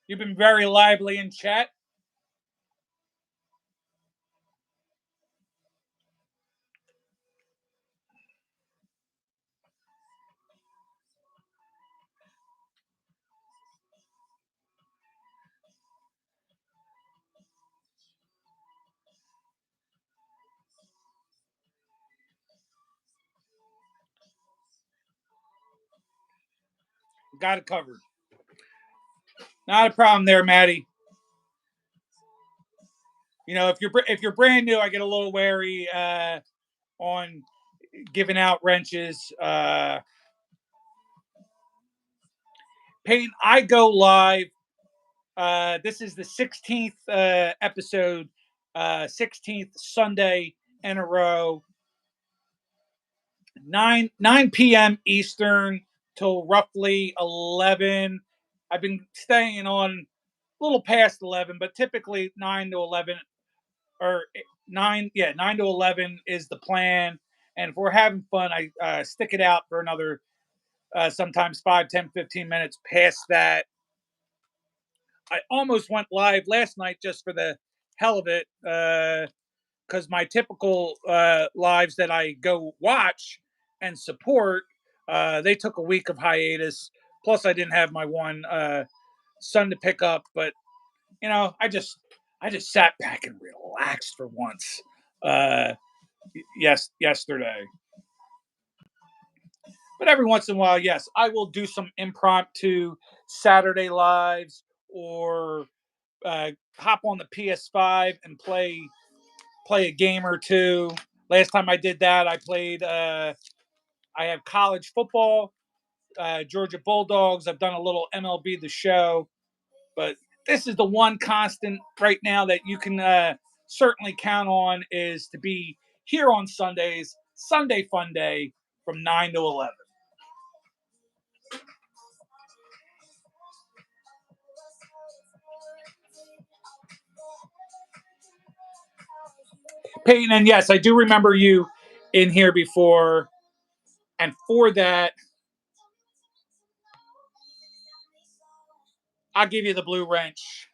You've been very lively in chat. Got it covered. Not a problem there, Maddie. You know, if you're brand new, I get a little wary on giving out wrenches. Peyton, I go live. This is the 16th episode, 16th Sunday in a row. 9 p.m. Eastern till roughly 11. I've been staying on a little past 11, but typically 9 to 11 or 9 to 11 is the plan. And if we're having fun, I stick it out for another sometimes 5, 10, 15 minutes past that. I almost went live last night just for the hell of it, because my typical lives that I go watch and support, they took a week of hiatus. Plus, I didn't have my one son to pick up, but you know, I just sat back and relaxed for once. Yesterday. But every once in a while, yes, I will do some impromptu Saturday lives or hop on the PS5 and play a game or two. Last time I did that, I played. I have college football, Georgia Bulldogs. I've done a little MLB The Show, but this is the one constant right now that you can certainly count on is to be here on Sundays, Sunday Funday from 9 to 11. Peyton, and yes, I do remember you in here before. And for that, I'll give you the blue wrench.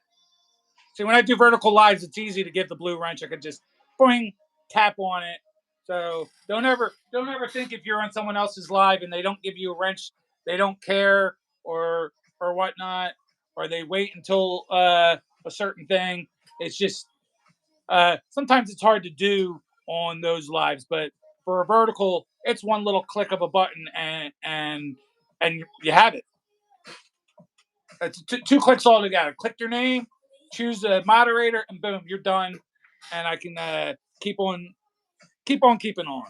See, when I do vertical lives, it's easy to give the blue wrench. I could just boing, tap on it. So don't ever think if you're on someone else's live and they don't give you a wrench, they don't care or whatnot, or they wait until a certain thing. It's just sometimes it's hard to do on those lives, but for a vertical, it's one little click of a button and you have it. It's two clicks all together. Click your name, choose a moderator, and boom, you're done. And I can keep on keeping on.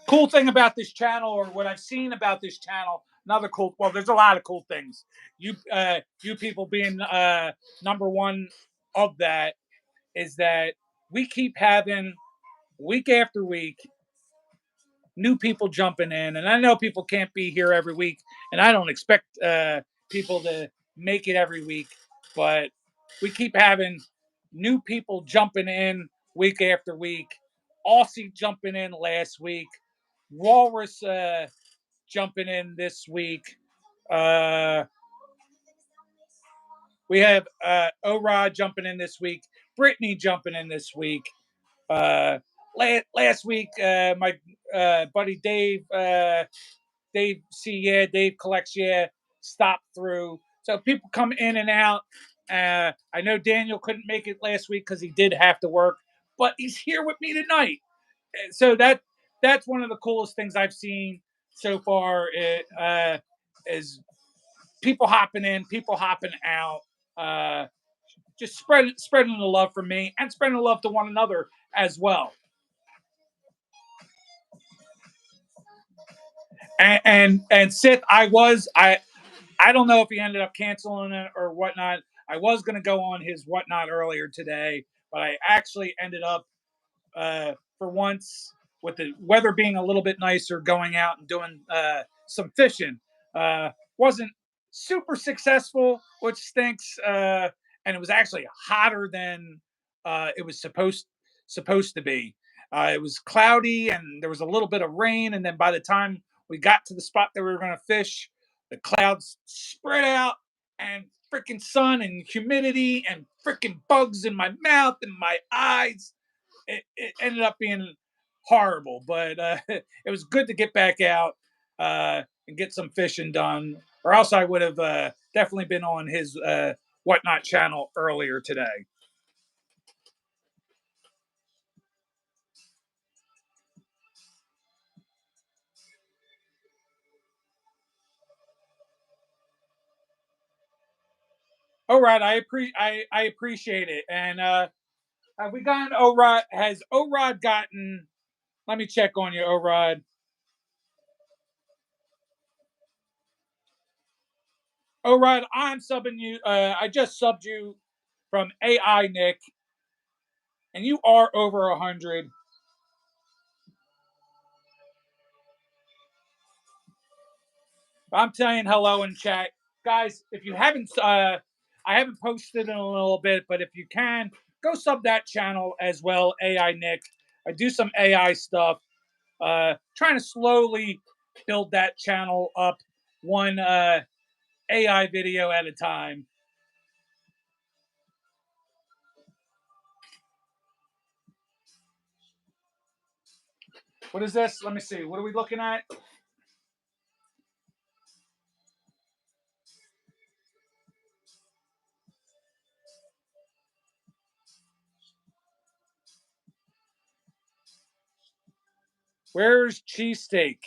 Cool thing about this channel, or what I've seen about this channel, there's a lot of cool things. You people being number one of that is that we keep having week after week new people jumping in, and I know people can't be here every week, and I don't expect people to make it every week, but we keep having new people jumping in week after week. Aussie jumping in last week, Walrus jumping in this week. We have Orod jumping in this week, Brittany jumping in this week. Last week, my buddy Dave, Dave collects, stopped through. So people come in and out. I know Daniel couldn't make it last week because he did have to work, but he's here with me tonight. So that's one of the coolest things I've seen so far. Is people hopping in, people hopping out. Just spreading the love from me and spreading the love to one another as well. And Sith, I I don't know if he ended up canceling it or whatnot. I was going to go on his whatnot earlier today, but I actually ended up, for once, with the weather being a little bit nicer, going out and doing some fishing. Wasn't super successful, which stinks. And it was actually hotter than it was supposed to be. It was cloudy and there was a little bit of rain, and then by the time we got to the spot that we were going to fish, the clouds spread out and freaking sun and humidity and freaking bugs in my mouth and my eyes. It ended up being horrible, but it was good to get back out and get some fishing done, or else I would have definitely been on his whatnot channel earlier today. All right, I appreciate it. And have we gotten Orod? Has Orod gotten? Let me check on you, Orod. Orod, I'm subbing you. I just subbed you from AI Nick, and you are over 100. I'm telling hello in chat, guys. If you haven't, I haven't posted in a little bit, but if you can, go sub that channel as well. AI Nick. I do some AI stuff. Trying to slowly build that channel up, one AI video at a time. What is this? Let me see. What are we looking at? Where's cheesesteak?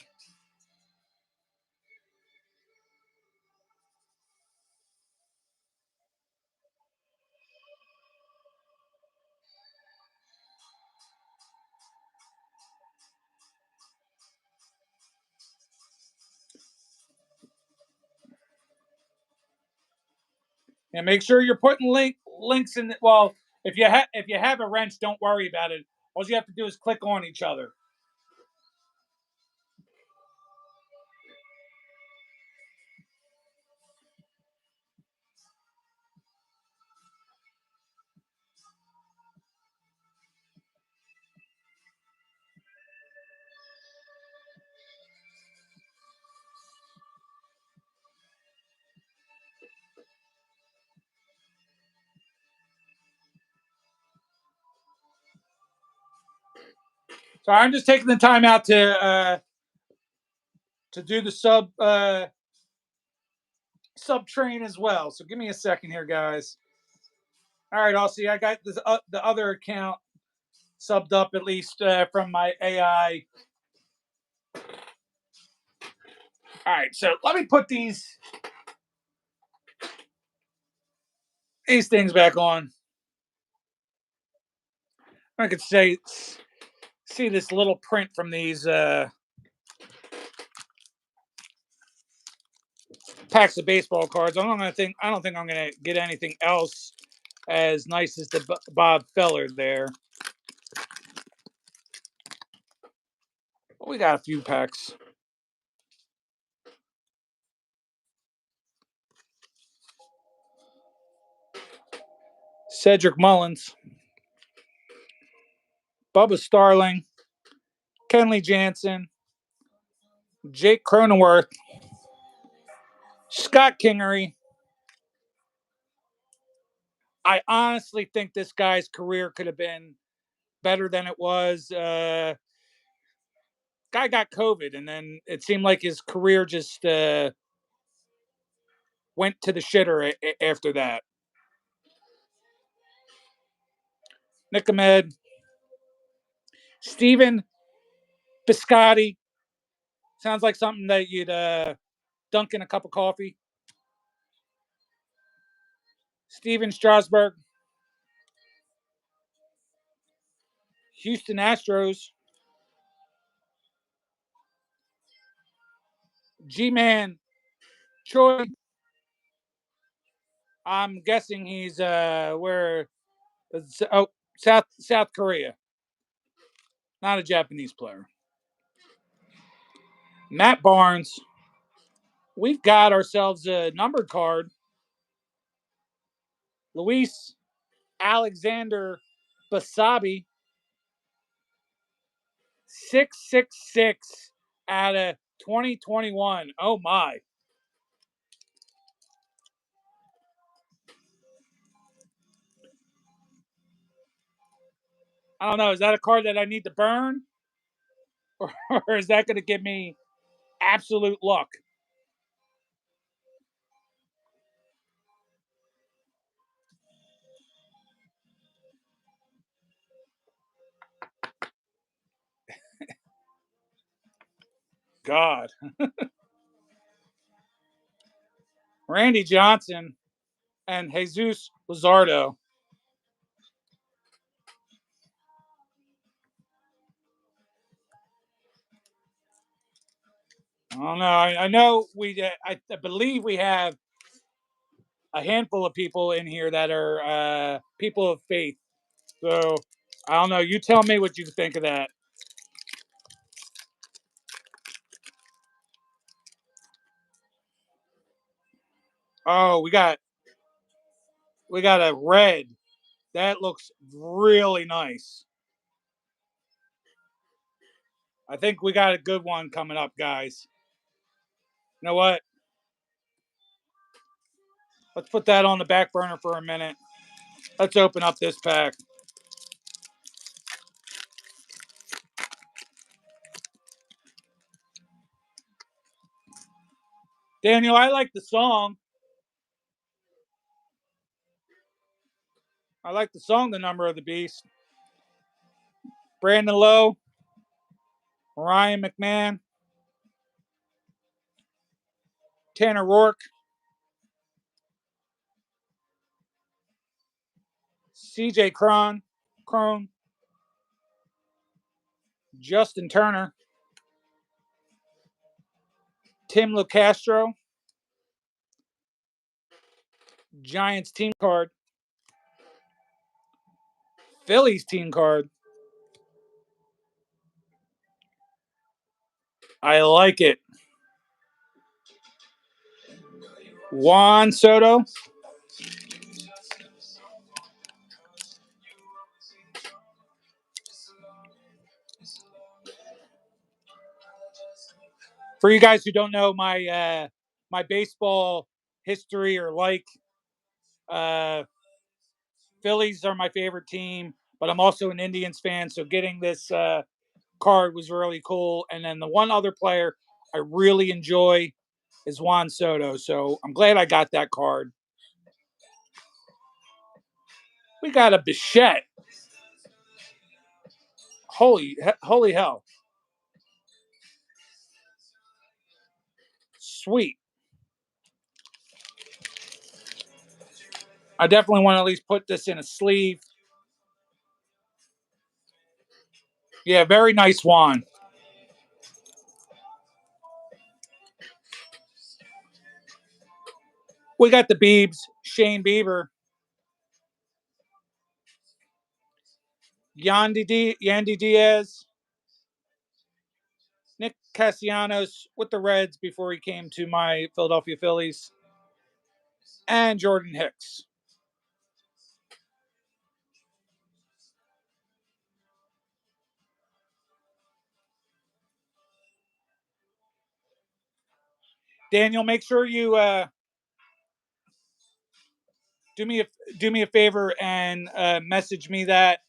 And make sure you're putting links in. Well, if you have a wrench, don't worry about it. All you have to do is click on each other. So I'm just taking the time out to do the sub train as well. So give me a second here, guys. All right, I'll see. I got the other account subbed up at least from my AI. All right, so let me put these things back on. I could say see this little print from these packs of baseball cards. I don't think I'm gonna get anything else as nice as the Bob Feller there. But we got a few packs. Cedric Mullins, Bubba Starling, Kenley Jansen, Jake Cronenworth, Scott Kingery. I honestly think this guy's career could have been better than it was. Guy got COVID, and then it seemed like his career just went to the shitter after that. Nick Ahmed, Steven Biscotti. Sounds like something that you'd dunk in a cup of coffee. Steven Strasburg, Houston Astros, G Man, Troy I'm guessing he's where oh, South Korea. Not a Japanese player. Matt Barnes. We've got ourselves a numbered card. Luis Alexander Basabi. 666 out of 2021. Oh my. I don't know. Is that a card that I need to burn? Or is that going to give me absolute luck? God. Randy Johnson and Jesus Luzardo. I don't know. I know I believe we have a handful of people in here that are people of faith. So I don't know. You tell me what you think of that. Oh, we got a red. That looks really nice. I think we got a good one coming up, guys. You know what? Let's put that on the back burner for a minute. Let's open up this pack. Daniel, I like the song. I like the song, The Number of the Beast. Brandon Lowe, Ryan McMahon, Tanner Rourke, CJ Crone, Justin Turner, Tim LeCastro, Giants team card, Phillies team card. I like it. Juan Soto. For you guys who don't know my baseball history or uh, Phillies are my favorite team, but I'm also an Indians fan. So getting this card was really cool. And then the one other player I really enjoy is Juan Soto. So I'm glad I got that card. We got a Bichette. Holy hell. Sweet. I definitely want to at least put this in a sleeve. Yeah, very nice Juan. We got the Beebs, Shane Bieber, Yandy Diaz, Nick Castellanos with the Reds before he came to my Philadelphia Phillies, and Jordan Hicks. Daniel, make sure you do me a do me a favor and message me that.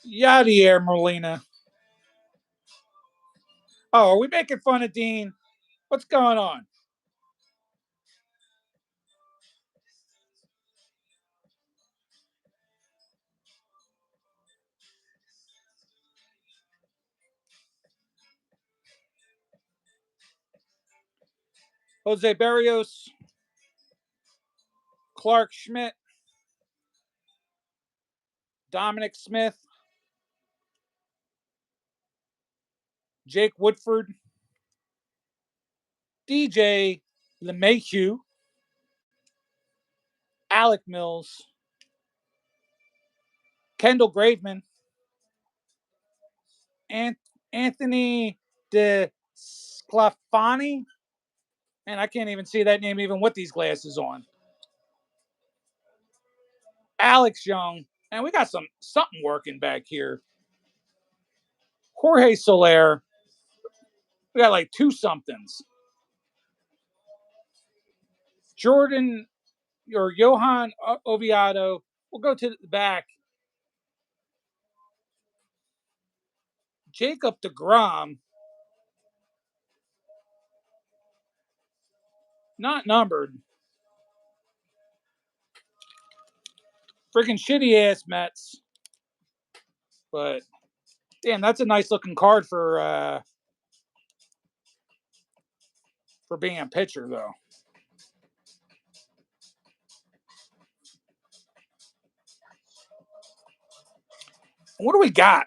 Yadier Molina. Oh, are we making fun of Dean? What's going on? Jose Barrios, Clark Schmidt, Dominic Smith, Jake Woodford, DJ LeMahieu, Alec Mills, Kendall Graveman, Anthony De Sclafani, and I can't even see that name even with these glasses on. Alex Young, and we got something working back here. Jorge Soler, we got like two somethings. Jordan or Johan Oviedo, we'll go to the back. Jacob DeGrom, not numbered. Freaking shitty ass Mets. But damn, that's a nice looking card for being a pitcher though. What do we got?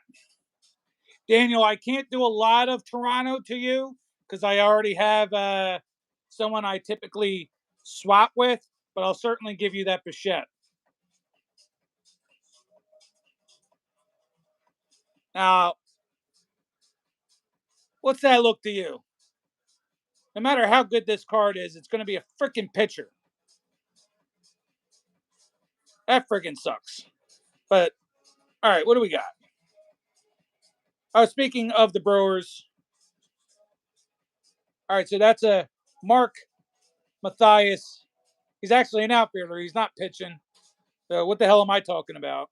Daniel, I can't do a lot of Toronto to you because I already have someone I typically swap with, but I'll certainly give you that Bichette. Now, what's that look to you? No matter how good this card is, it's going to be a freaking pitcher. That freaking sucks. But, all right, what do we got? Speaking of the Brewers, all right, so that's a Mark Mathias. He's actually an outfielder. He's not pitching. So what the hell am I talking about?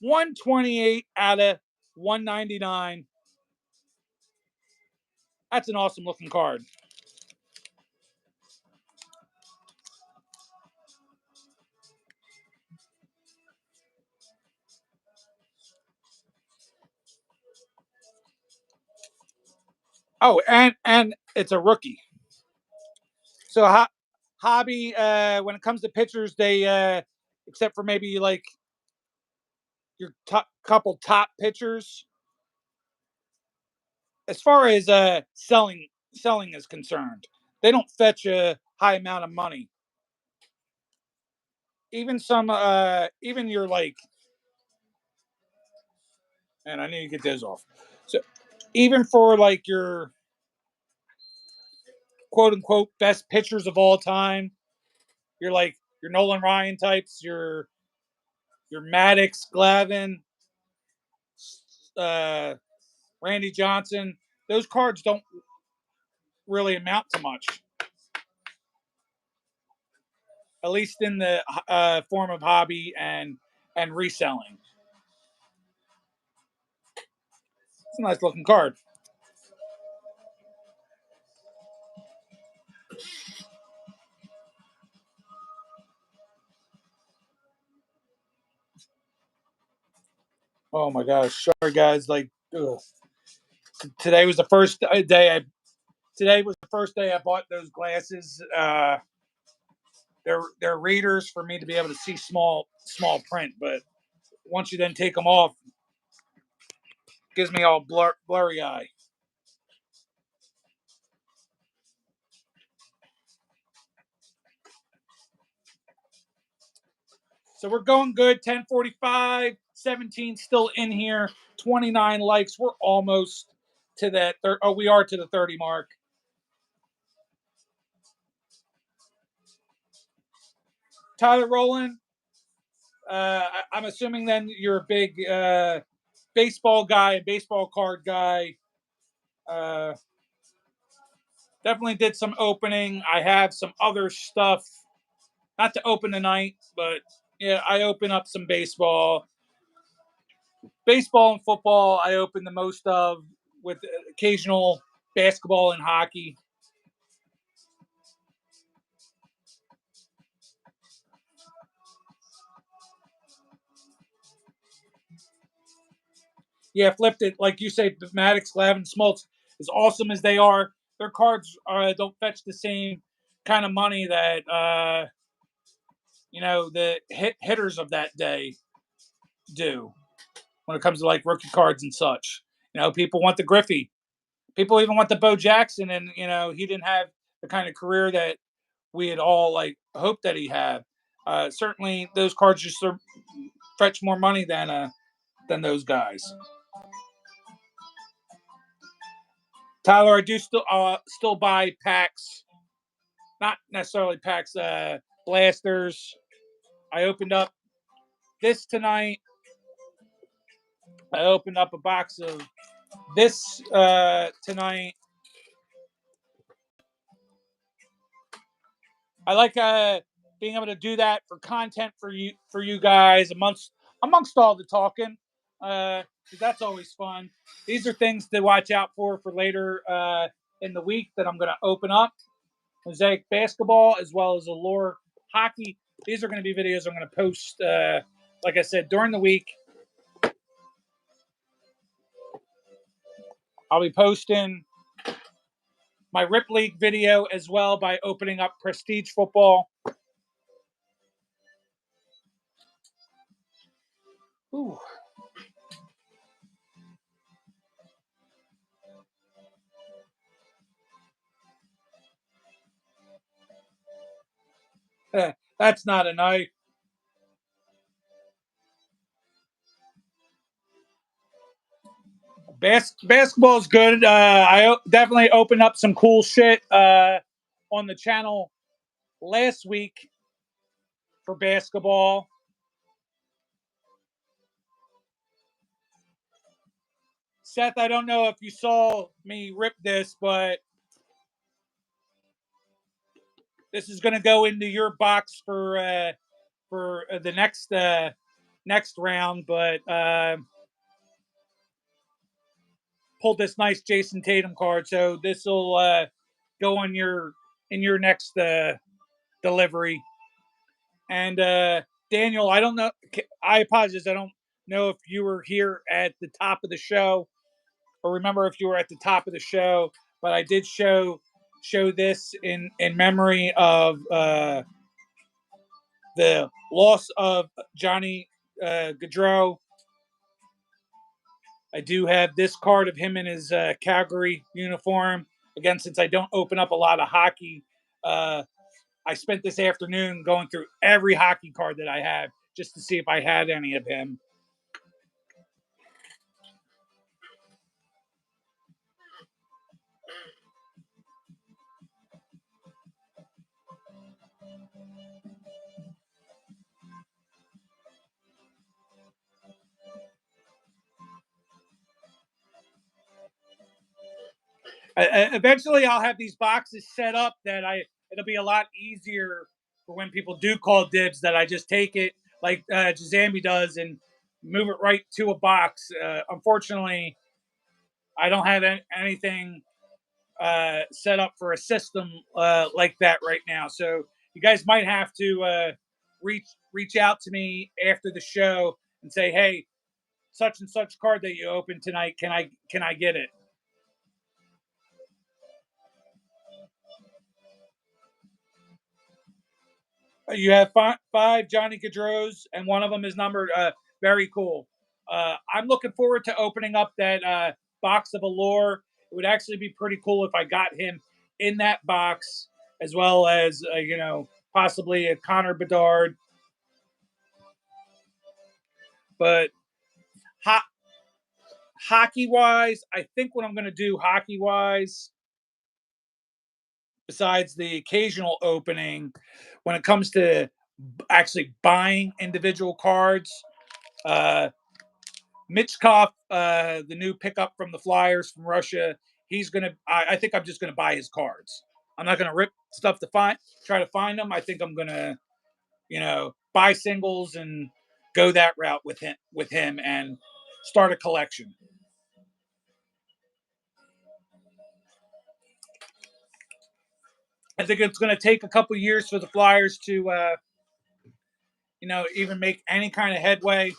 128 out of 199. That's an awesome looking card. Oh, and it's a rookie. So hobby, when it comes to pitchers, they except for maybe like your couple top pitchers, as far as selling is concerned, they don't fetch a high amount of money. Even even your like, and I need to get those off. So even for like your quote unquote best pitchers of all time, you're like your Nolan Ryan types, your Maddox, Glavine, uh, Randy Johnson. Those cards don't really amount to much, at least in the form of hobby and reselling. It's a nice looking card. Oh my gosh, sorry guys. Like today was the first day I. Today was the first day I bought those glasses. They're readers for me to be able to see small print, but once you then take them off, it gives me all blurry eye. So we're going good. 10:45, 17 still in here. 29 likes. We're almost to that. We are to the 30 mark. Tyler Rowland. I'm assuming then you're a big baseball guy, baseball card guy. Uh, Definitely did some opening. I have some other stuff, not to open tonight, but yeah, I open up some baseball. Baseball and football, I open the most of, with occasional basketball and hockey. Yeah, flipped it. Like you say, Maddox, Glavine, Smoltz, as awesome as they are, their cards don't fetch the same kind of money that the hitters of that day do. when it comes to like rookie cards and such. People want the Griffey. People even want the Bo Jackson, and he didn't have the kind of career that we had all like hoped that he had. Certainly, those cards just fetch more money than those guys. Tyler, I do still buy packs, not necessarily packs, blasters. I opened up this tonight. I opened up a box of this tonight. I like being able to do that for content for you guys amongst all the talking. That's always fun. These are things to watch out for later in the week that I'm going to open up. Mosaic basketball as well as Allure hockey. These are going to be videos I'm going to post, like I said, during the week. I'll be posting my Rip League video as well by opening up Prestige Football. Ooh. That's not a knife. Basketball is good. I definitely opened up some cool shit on the channel last week for basketball. Seth, I don't know if you saw me rip this, but this is going to go into your box for the next round. But pulled this nice Jason Tatum card, so this will go in your next delivery. And Daniel, I don't know. I apologize. I don't know if you were here at the top of the show, or remember if you were at the top of the show. But I did show this in memory of the loss of Johnny Gaudreau. I do have this card of him in his Calgary uniform. Again, since I don't open up a lot of hockey, I spent this afternoon going through every hockey card that I have just to see if I had any of him. Eventually, I'll have these boxes set up that it'll be a lot easier for when people do call dibs that I just take it like Jazambi does and move it right to a box. Unfortunately, I don't have anything set up for a system like that right now. So you guys might have to reach out to me after the show and say, "Hey, such and such card that you opened tonight, can I get it?" You have five Johnny Gaudreaus, and one of them is numbered. Very cool. I'm looking forward to opening up that box of Allure. It would actually be pretty cool if I got him in that box, as well as possibly a Connor Bedard. But hockey wise, I think what I'm going to do hockey wise, besides the occasional opening, when it comes to actually buying individual cards, Michkov, the new pickup from the Flyers from Russia, he's gonna. I think I'm just gonna buy his cards. I'm not gonna rip stuff to try to find them. I think I'm gonna, buy singles and go that route with him and start a collection. I think it's going to take a couple years for the Flyers to, even make any kind of headway.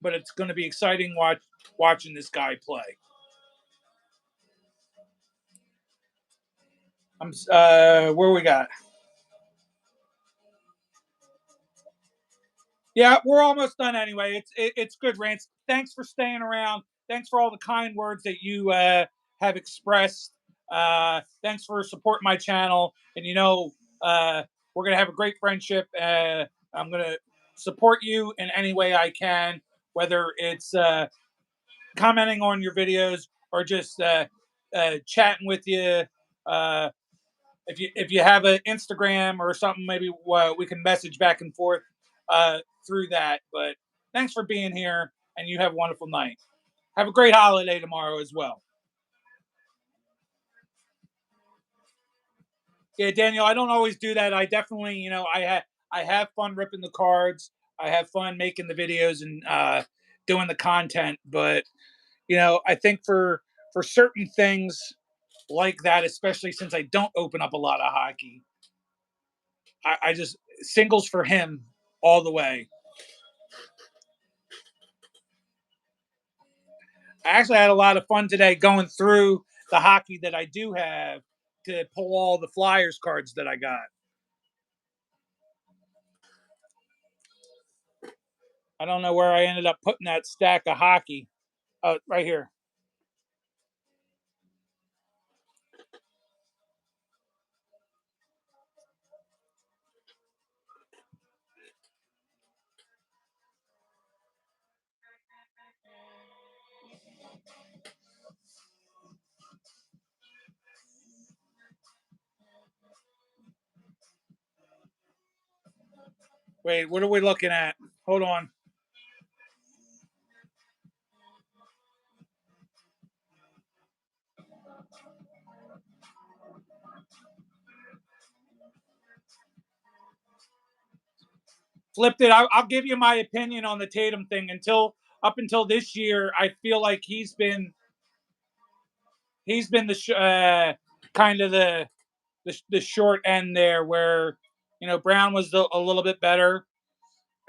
But it's going to be exciting watching this guy play. Where we got? Yeah, we're almost done anyway. It's good, Rance. Thanks for staying around. Thanks for all the kind words that you have expressed. Thanks for supporting my channel. And we're gonna have a great friendship. I'm gonna support you in any way I can, whether it's commenting on your videos or just chatting with you. Uh, if you have an Instagram or something, maybe we can message back and forth through that. But thanks for being here, and you have a wonderful night. Have a great holiday tomorrow as well. Yeah, Daniel, I don't always do that. I definitely, I have fun ripping the cards. I have fun making the videos and doing the content. But I think for certain things like that, especially since I don't open up a lot of hockey, I just singles for him all the way. I actually had a lot of fun today going through the hockey that I do have to pull all the Flyers cards that I got. I don't know where I ended up putting that stack of hockey. Oh, right here. Wait, what are we looking at? Hold on. Flipped it. I'll give you my opinion on the Tatum thing. Until up until this year, I feel like he's been the kind of the short end there, where Brown was a little bit better,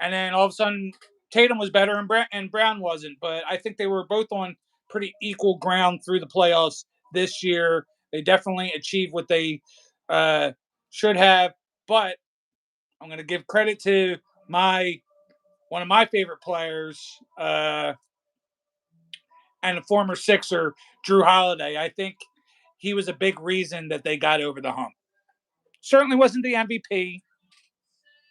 and then all of a sudden Tatum was better and Brown wasn't. But I think they were both on pretty equal ground through the playoffs this year. They definitely achieved what they uh, should have. But I'm going to give credit to my one of my favorite players and a former Sixer, Drew Holiday. I think he was a big reason that they got over the hump. Certainly wasn't the MVP.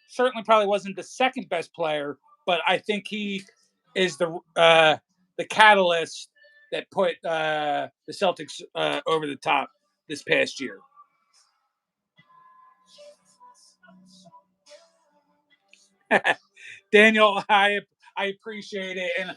Certainly probably wasn't the second best player, but I think he is the catalyst that put the Celtics over the top this past year. Daniel, I appreciate it, and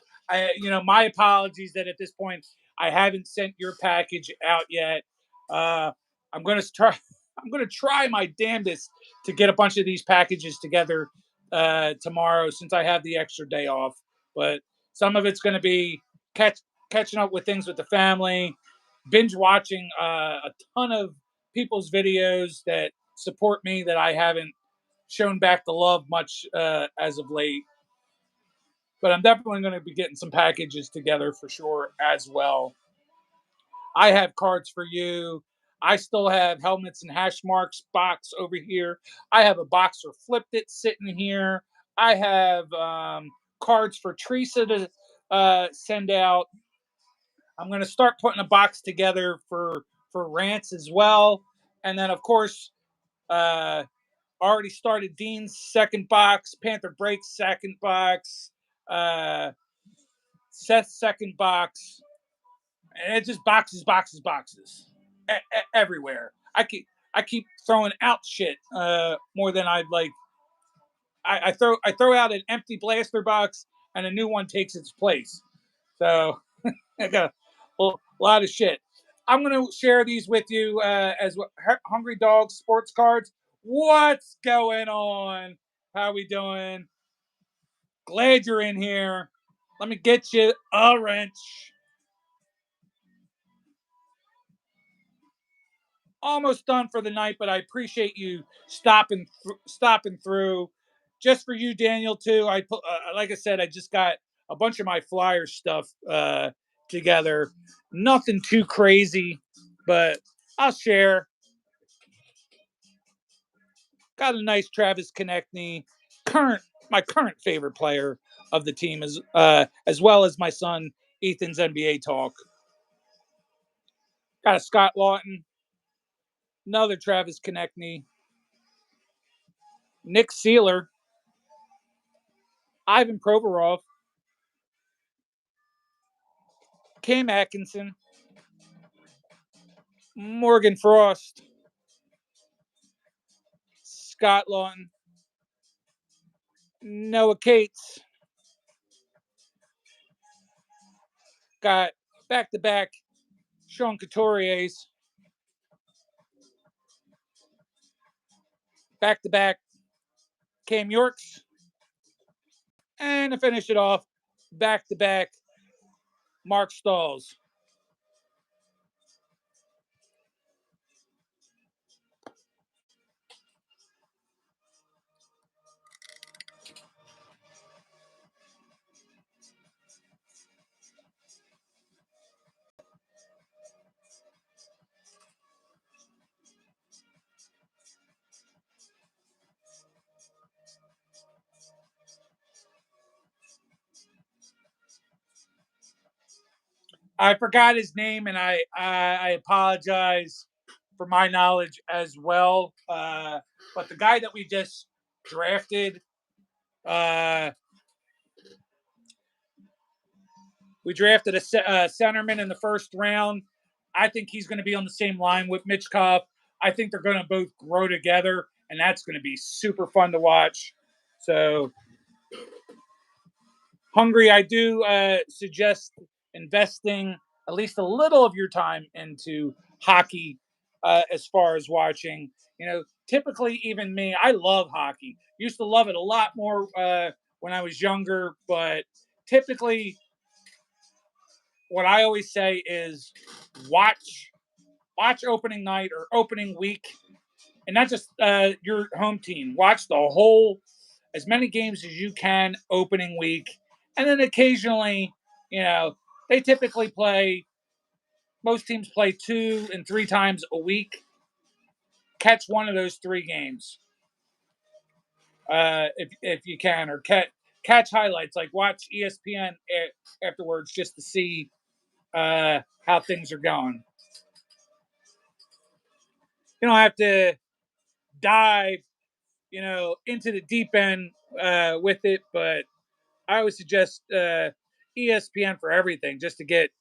my apologies that at this point I haven't sent your package out yet. Uh, I'm gonna try. I'm gonna try my damnedest to get a bunch of these packages together tomorrow, since I have the extra day off. But some of it's gonna be catching up with things with the family, binge watching a ton of people's videos that support me that I haven't shown back the love much as of late. But I'm definitely going to be getting some packages together for sure as well. I have cards for you. I still have helmets and hash marks box over here. I have a boxer flipped it sitting here. I have cards for Teresa to send out. I'm going to start putting a box together for Rance as well, and then of course uh, already started Dean's second box, Panther Breaks second box, uh, Seth's second box, and it's just boxes, boxes, boxes everywhere. I keep throwing out shit more than I'd like. I throw out an empty blaster box and a new one takes its place. So I got a lot of shit. I'm gonna share these with you as Hungry Dog Sports Cards. What's going on? How we doing? Glad you're in here. Let me get you a wrench. Almost done for the night, but I appreciate you stopping through. Just for you, Daniel, too. I put, like I said, I just got a bunch of my flyer stuff together. Nothing too crazy, but I'll share. Got a nice Travis Konechny current my current favorite player of the team, as well as my son Ethan's NBA talk. Got a Scott Lawton, another Travis Konechny, Nick Seeler, Ivan Provorov, Cam Atkinson, Morgan Frost, Scott Lawton, Noah Cates. Got back-to-back Sean Couturiers, back-to-back Cam Yorks, and to finish it off, back-to-back Mark Stalls. I forgot his name, and I apologize for my knowledge as well. But the guy that we just drafted, uh, we drafted a centerman in the first round. I think he's going to be on the same line with Mitchkov. I think they're going to both grow together, and that's going to be super fun to watch. So, Hungry, I do suggest investing at least a little of your time into hockey as far as watching. Typically, even me, I love hockey. Used to love it a lot more when I was younger, but typically, what I always say is watch opening night or opening week, and not just your home team. Watch the whole, as many games as you can opening week, and then occasionally, they typically play. Most teams play 2 and 3 times a week. Catch one of those 3 games, if you can, or catch highlights. Like watch ESPN afterwards just to see how things are going. You don't have to dive, into the deep end with it, but I always suggest ESPN for everything, just to get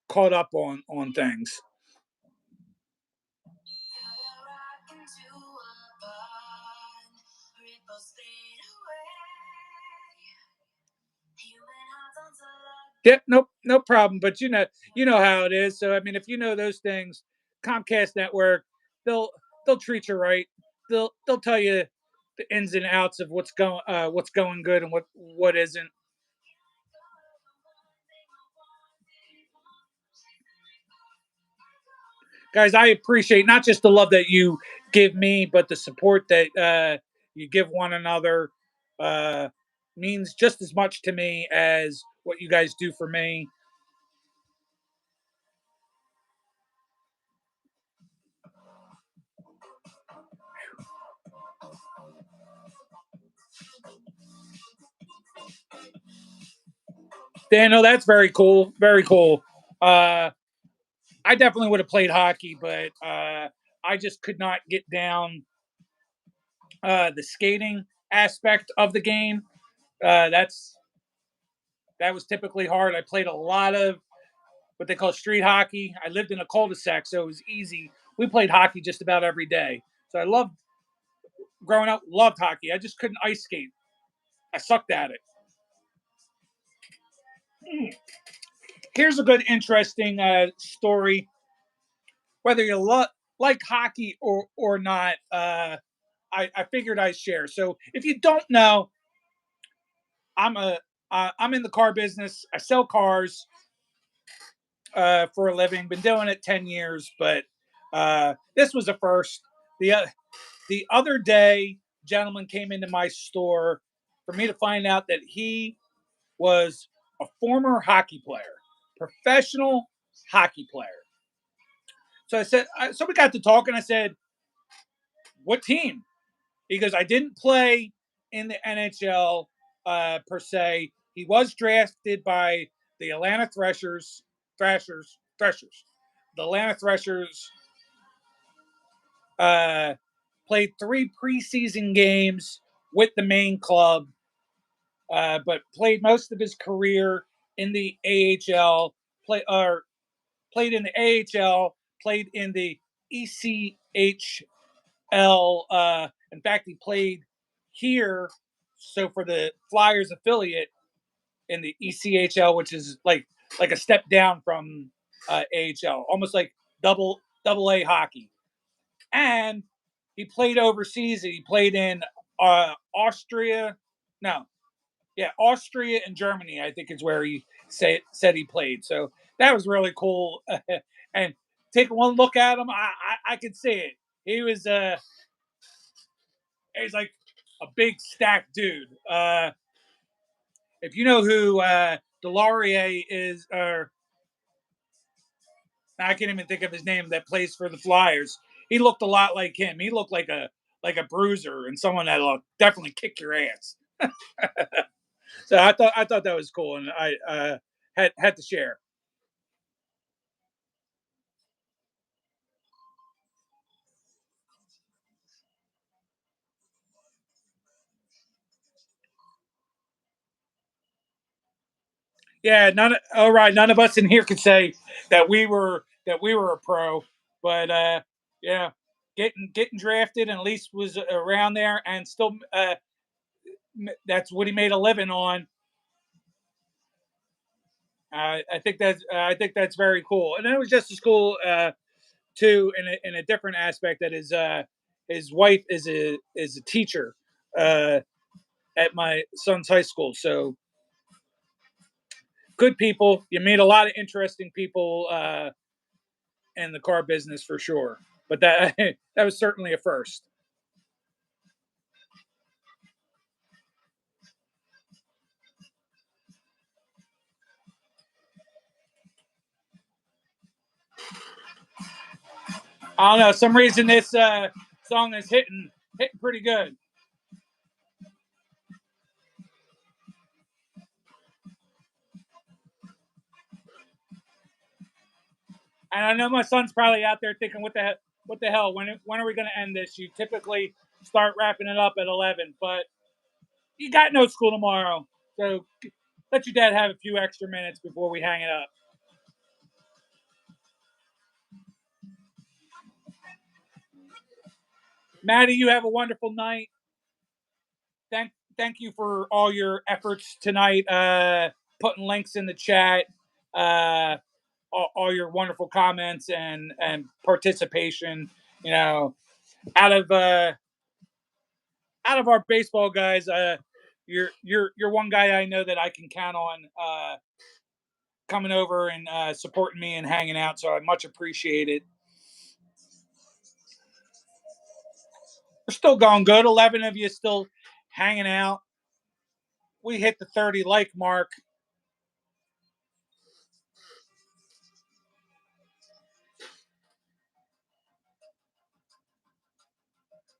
caught up on things. Yeah, nope, no problem. But you know how it is. So I mean, if you know those things, Comcast Network, they'll treat you right. They'll tell you the ins and outs of what's going good and what isn't. Guys, I appreciate not just the love that you give me, but the support that you give one another. Uh, Means just as much to me as what you guys do for me. Daniel, that's very cool. Very cool. Uh, I definitely would have played hockey, but I just could not get down the skating aspect of the game. That was typically hard. I played a lot of what they call street hockey. I lived in a cul-de-sac, so it was easy. We played hockey just about every day. So I loved growing up. Loved hockey. I just couldn't ice skate. I sucked at it. Here's a good, interesting story. Whether you like hockey or not, I figured I'd share. So if you don't know, I'm in the car business. I sell cars for a living. Been doing it 10 years, but this was a first. The other day, a gentleman came into my store for me to find out that he was a former hockey player, professional hockey player. So I said, so we got to talking. I said, "What team?" He goes, "I didn't play in the NHL per se. He was drafted by the Atlanta Thrashers. The Atlanta Thrashers played 3 preseason games with the main club, but played most of his career in the AHL. Played in the AHL. Played in the ECHL. In fact, he played here. So for the Flyers affiliate in the ECHL, which is like a step down from AHL, almost like double A hockey. And he played overseas. He played in Austria. No, yeah, Austria and Germany, I think is where he said he played. So that was really cool. And take one look at him, I could see it. He's like a big stacked dude. If you know who Delorier is, or I can't even think of his name, that plays for the Flyers. He looked a lot like him. He looked like a bruiser and someone that'll definitely kick your ass. So I thought that was cool, and I had to share. Yeah, none of us in here could say that we were a pro, but yeah, getting drafted and at least was around there, and still that's what he made a living on. I think that's very cool, and it was just as cool too in a different aspect that his wife is a teacher at my son's high school. So good people. You meet a lot of interesting people in the car business for sure. But that that was certainly a first. I don't know. Some reason this song is hitting pretty good. And I know my son's probably out there thinking, what the hell? When are we going to end this? You typically start wrapping it up at 11, but you got no school tomorrow, so let your dad have a few extra minutes before we hang it up. Maddie, you have a wonderful night. Thank you for all your efforts tonight. Putting links in the chat. Uh, all your wonderful comments and participation. You know, out of uh, out of our baseball guys, you're one guy I know that I can count on coming over and supporting me and hanging out. So I much appreciate it. We're still going good. 11 of you still hanging out. We hit the 30 like mark.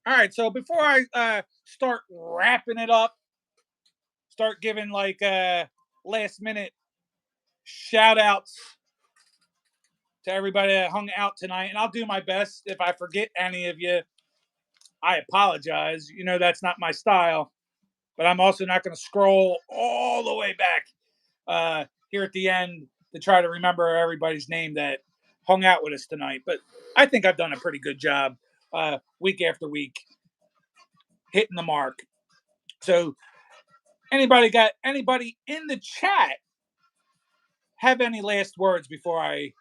All right, so before I start wrapping it up, start giving like last minute shout outs to everybody that hung out tonight. And I'll do my best. If I forget any of you, I apologize. You know, that's not my style. But I'm also not going to scroll all the way back here at the end to try to remember everybody's name that hung out with us tonight. But I think I've done a pretty good job week after week hitting the mark. So, anybody in the chat have any last words before I?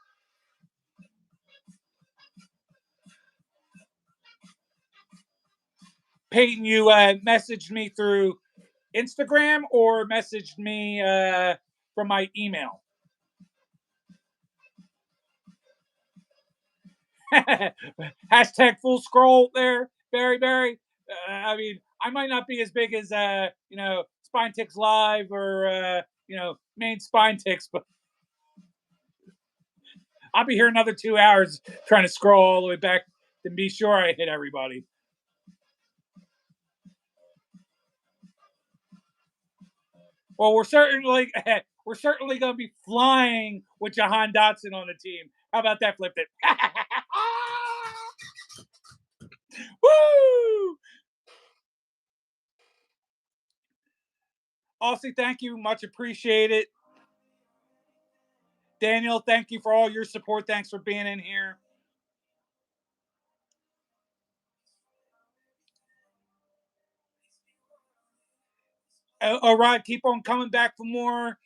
Peyton, you messaged me through Instagram or messaged me from my email. Hashtag full scroll there, Barry. I mean, I might not be as big as Spine Ticks Live or main Spine Ticks, but I'll be here another 2 hours trying to scroll all the way back to be sure I hit everybody. Well, we're certainly going to be flying with Jahan Dotson on the team. How about that, Flip it? Woo! Aussie, thank you. Much appreciated. Daniel, thank you for all your support. Thanks for being in here. All right, keep on coming back for more.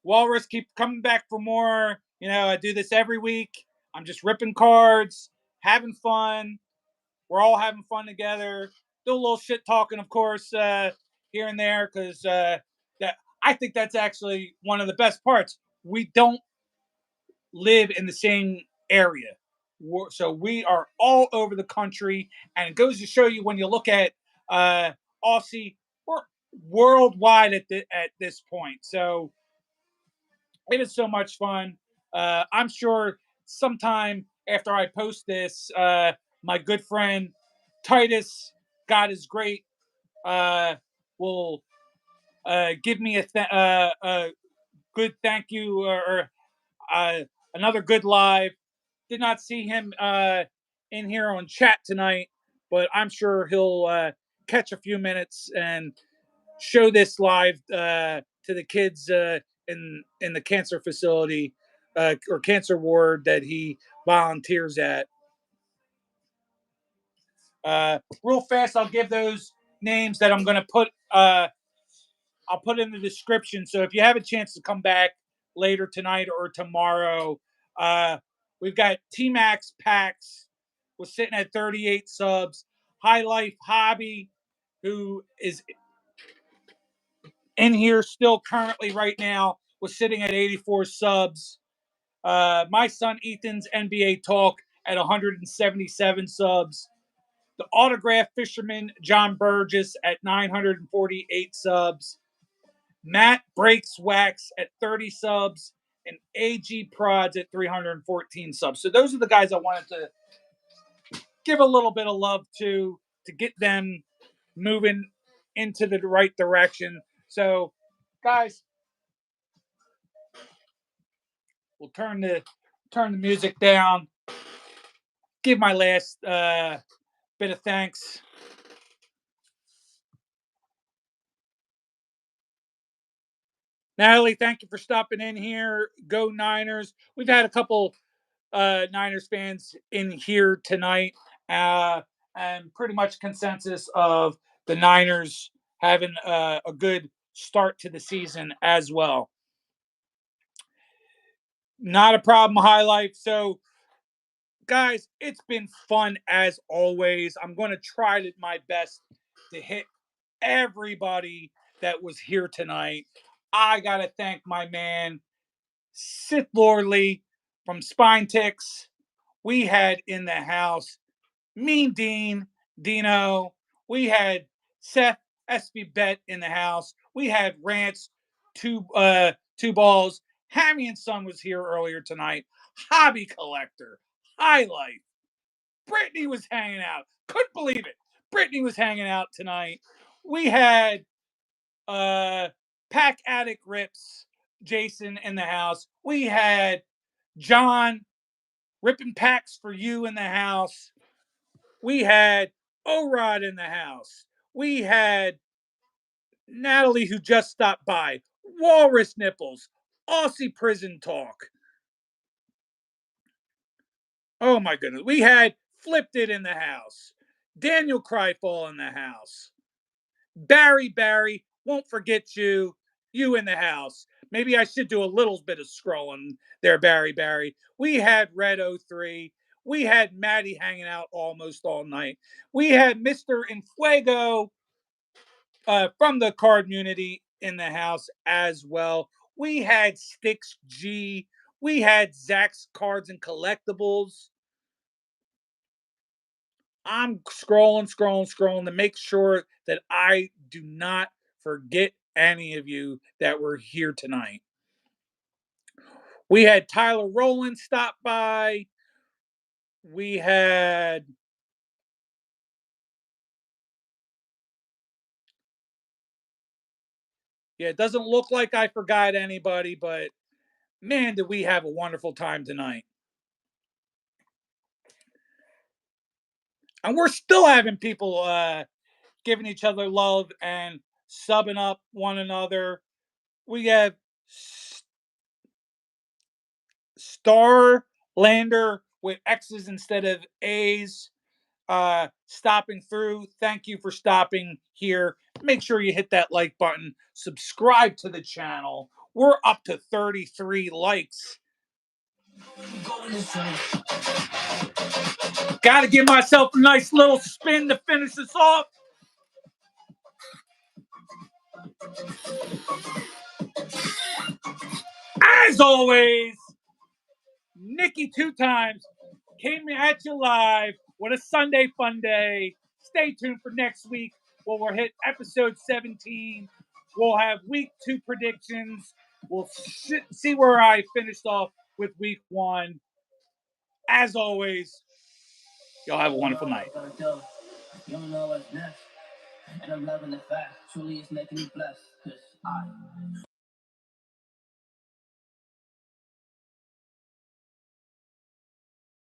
Walrus, keep coming back for more. I do this every week. I'm just ripping cards, having fun. We're all having fun together. Do a little shit talking, of course, here and there, because that I think that's actually one of the best parts. We don't live in the same area, so we are all over the country, and it goes to show you when you look at Aussie, we're worldwide at this point. So it is so much fun. I'm sure sometime after I post this, my good friend Titus, God is great, will give me a good thank you, or uh, another good live. Did not see him in here on chat tonight, but I'm sure he'll catch a few minutes and show this live to the kids in the cancer facility or cancer ward that he volunteers at. Real fast, I'll give those names that I'm going to put. I'll put in the description. So if you have a chance to come back later tonight or tomorrow, uh, we've got T Max Pax, was sitting at 38 subs. High Life Hobby, who is in here still currently right now, was sitting at 84 subs. My son Ethan's NBA Talk at 177 subs. The Autograph Fisherman John Burgess at 948 subs. Matt Breaks Wax at 30 subs. And AG Prods at 314 subs. So those are the guys I wanted to give a little bit of love to get them moving into the right direction. So, guys, we'll turn the music down. Give my last bit of thanks. Natalie, thank you for stopping in here. Go Niners. We've had a couple Niners fans in here tonight, and pretty much consensus of the Niners having a good start to the season as well. Not a problem, High Life. So, guys, it's been fun as always. I'm going to try my best to hit everybody that was here tonight. I got to thank my man, Sith Lordly from Spine Ticks. We had in the house Mean Dean, Dino. We had Seth SB Bet in the house. We had Rants, two balls. Hammy and Son was here earlier tonight. Hobby Collector, High Life. Brittany was hanging out. Couldn't believe it. Brittany was hanging out tonight. We had Pack Addict Rips, Jason in the house. We had John ripping packs for you in the house. We had O-Rod in the house. We had Natalie, who just stopped by. Walrus Nipples. Aussie Prison Talk. Oh my goodness. We had Flipped It in the house. Daniel Cryfall in the house. Barry, won't forget you. You in the house. Maybe I should do a little bit of scrolling there, Barry. We had Red 03. We had Maddie hanging out almost all night. We had Mr. Infuego from the card community in the house as well. We had Sticks G. We had Zach's Cards and Collectibles. I'm scrolling to make sure that I do not forget any of you that were here tonight. We had Tyler Rowland stop by. We had Yeah, it doesn't look like I forgot anybody, but man, did we have a wonderful time tonight. And we're still having people giving each other love and subbing up one another. We have Starlander with X's instead of A's stopping through. Thank you for stopping here. Make sure you hit that like button, subscribe to the channel. We're up to 33 likes. Got to give myself a nice little spin to finish this off. As always, Nikki 2 times came at you live with a Sunday fun day. Stay tuned for next week when we'll hit episode 17. We'll have week 2 predictions. We'll see where I finished off with week 1. As always, y'all have a wonderful night. You don't know what's next, and I'm loving the fact. Truly, it's making me blessed.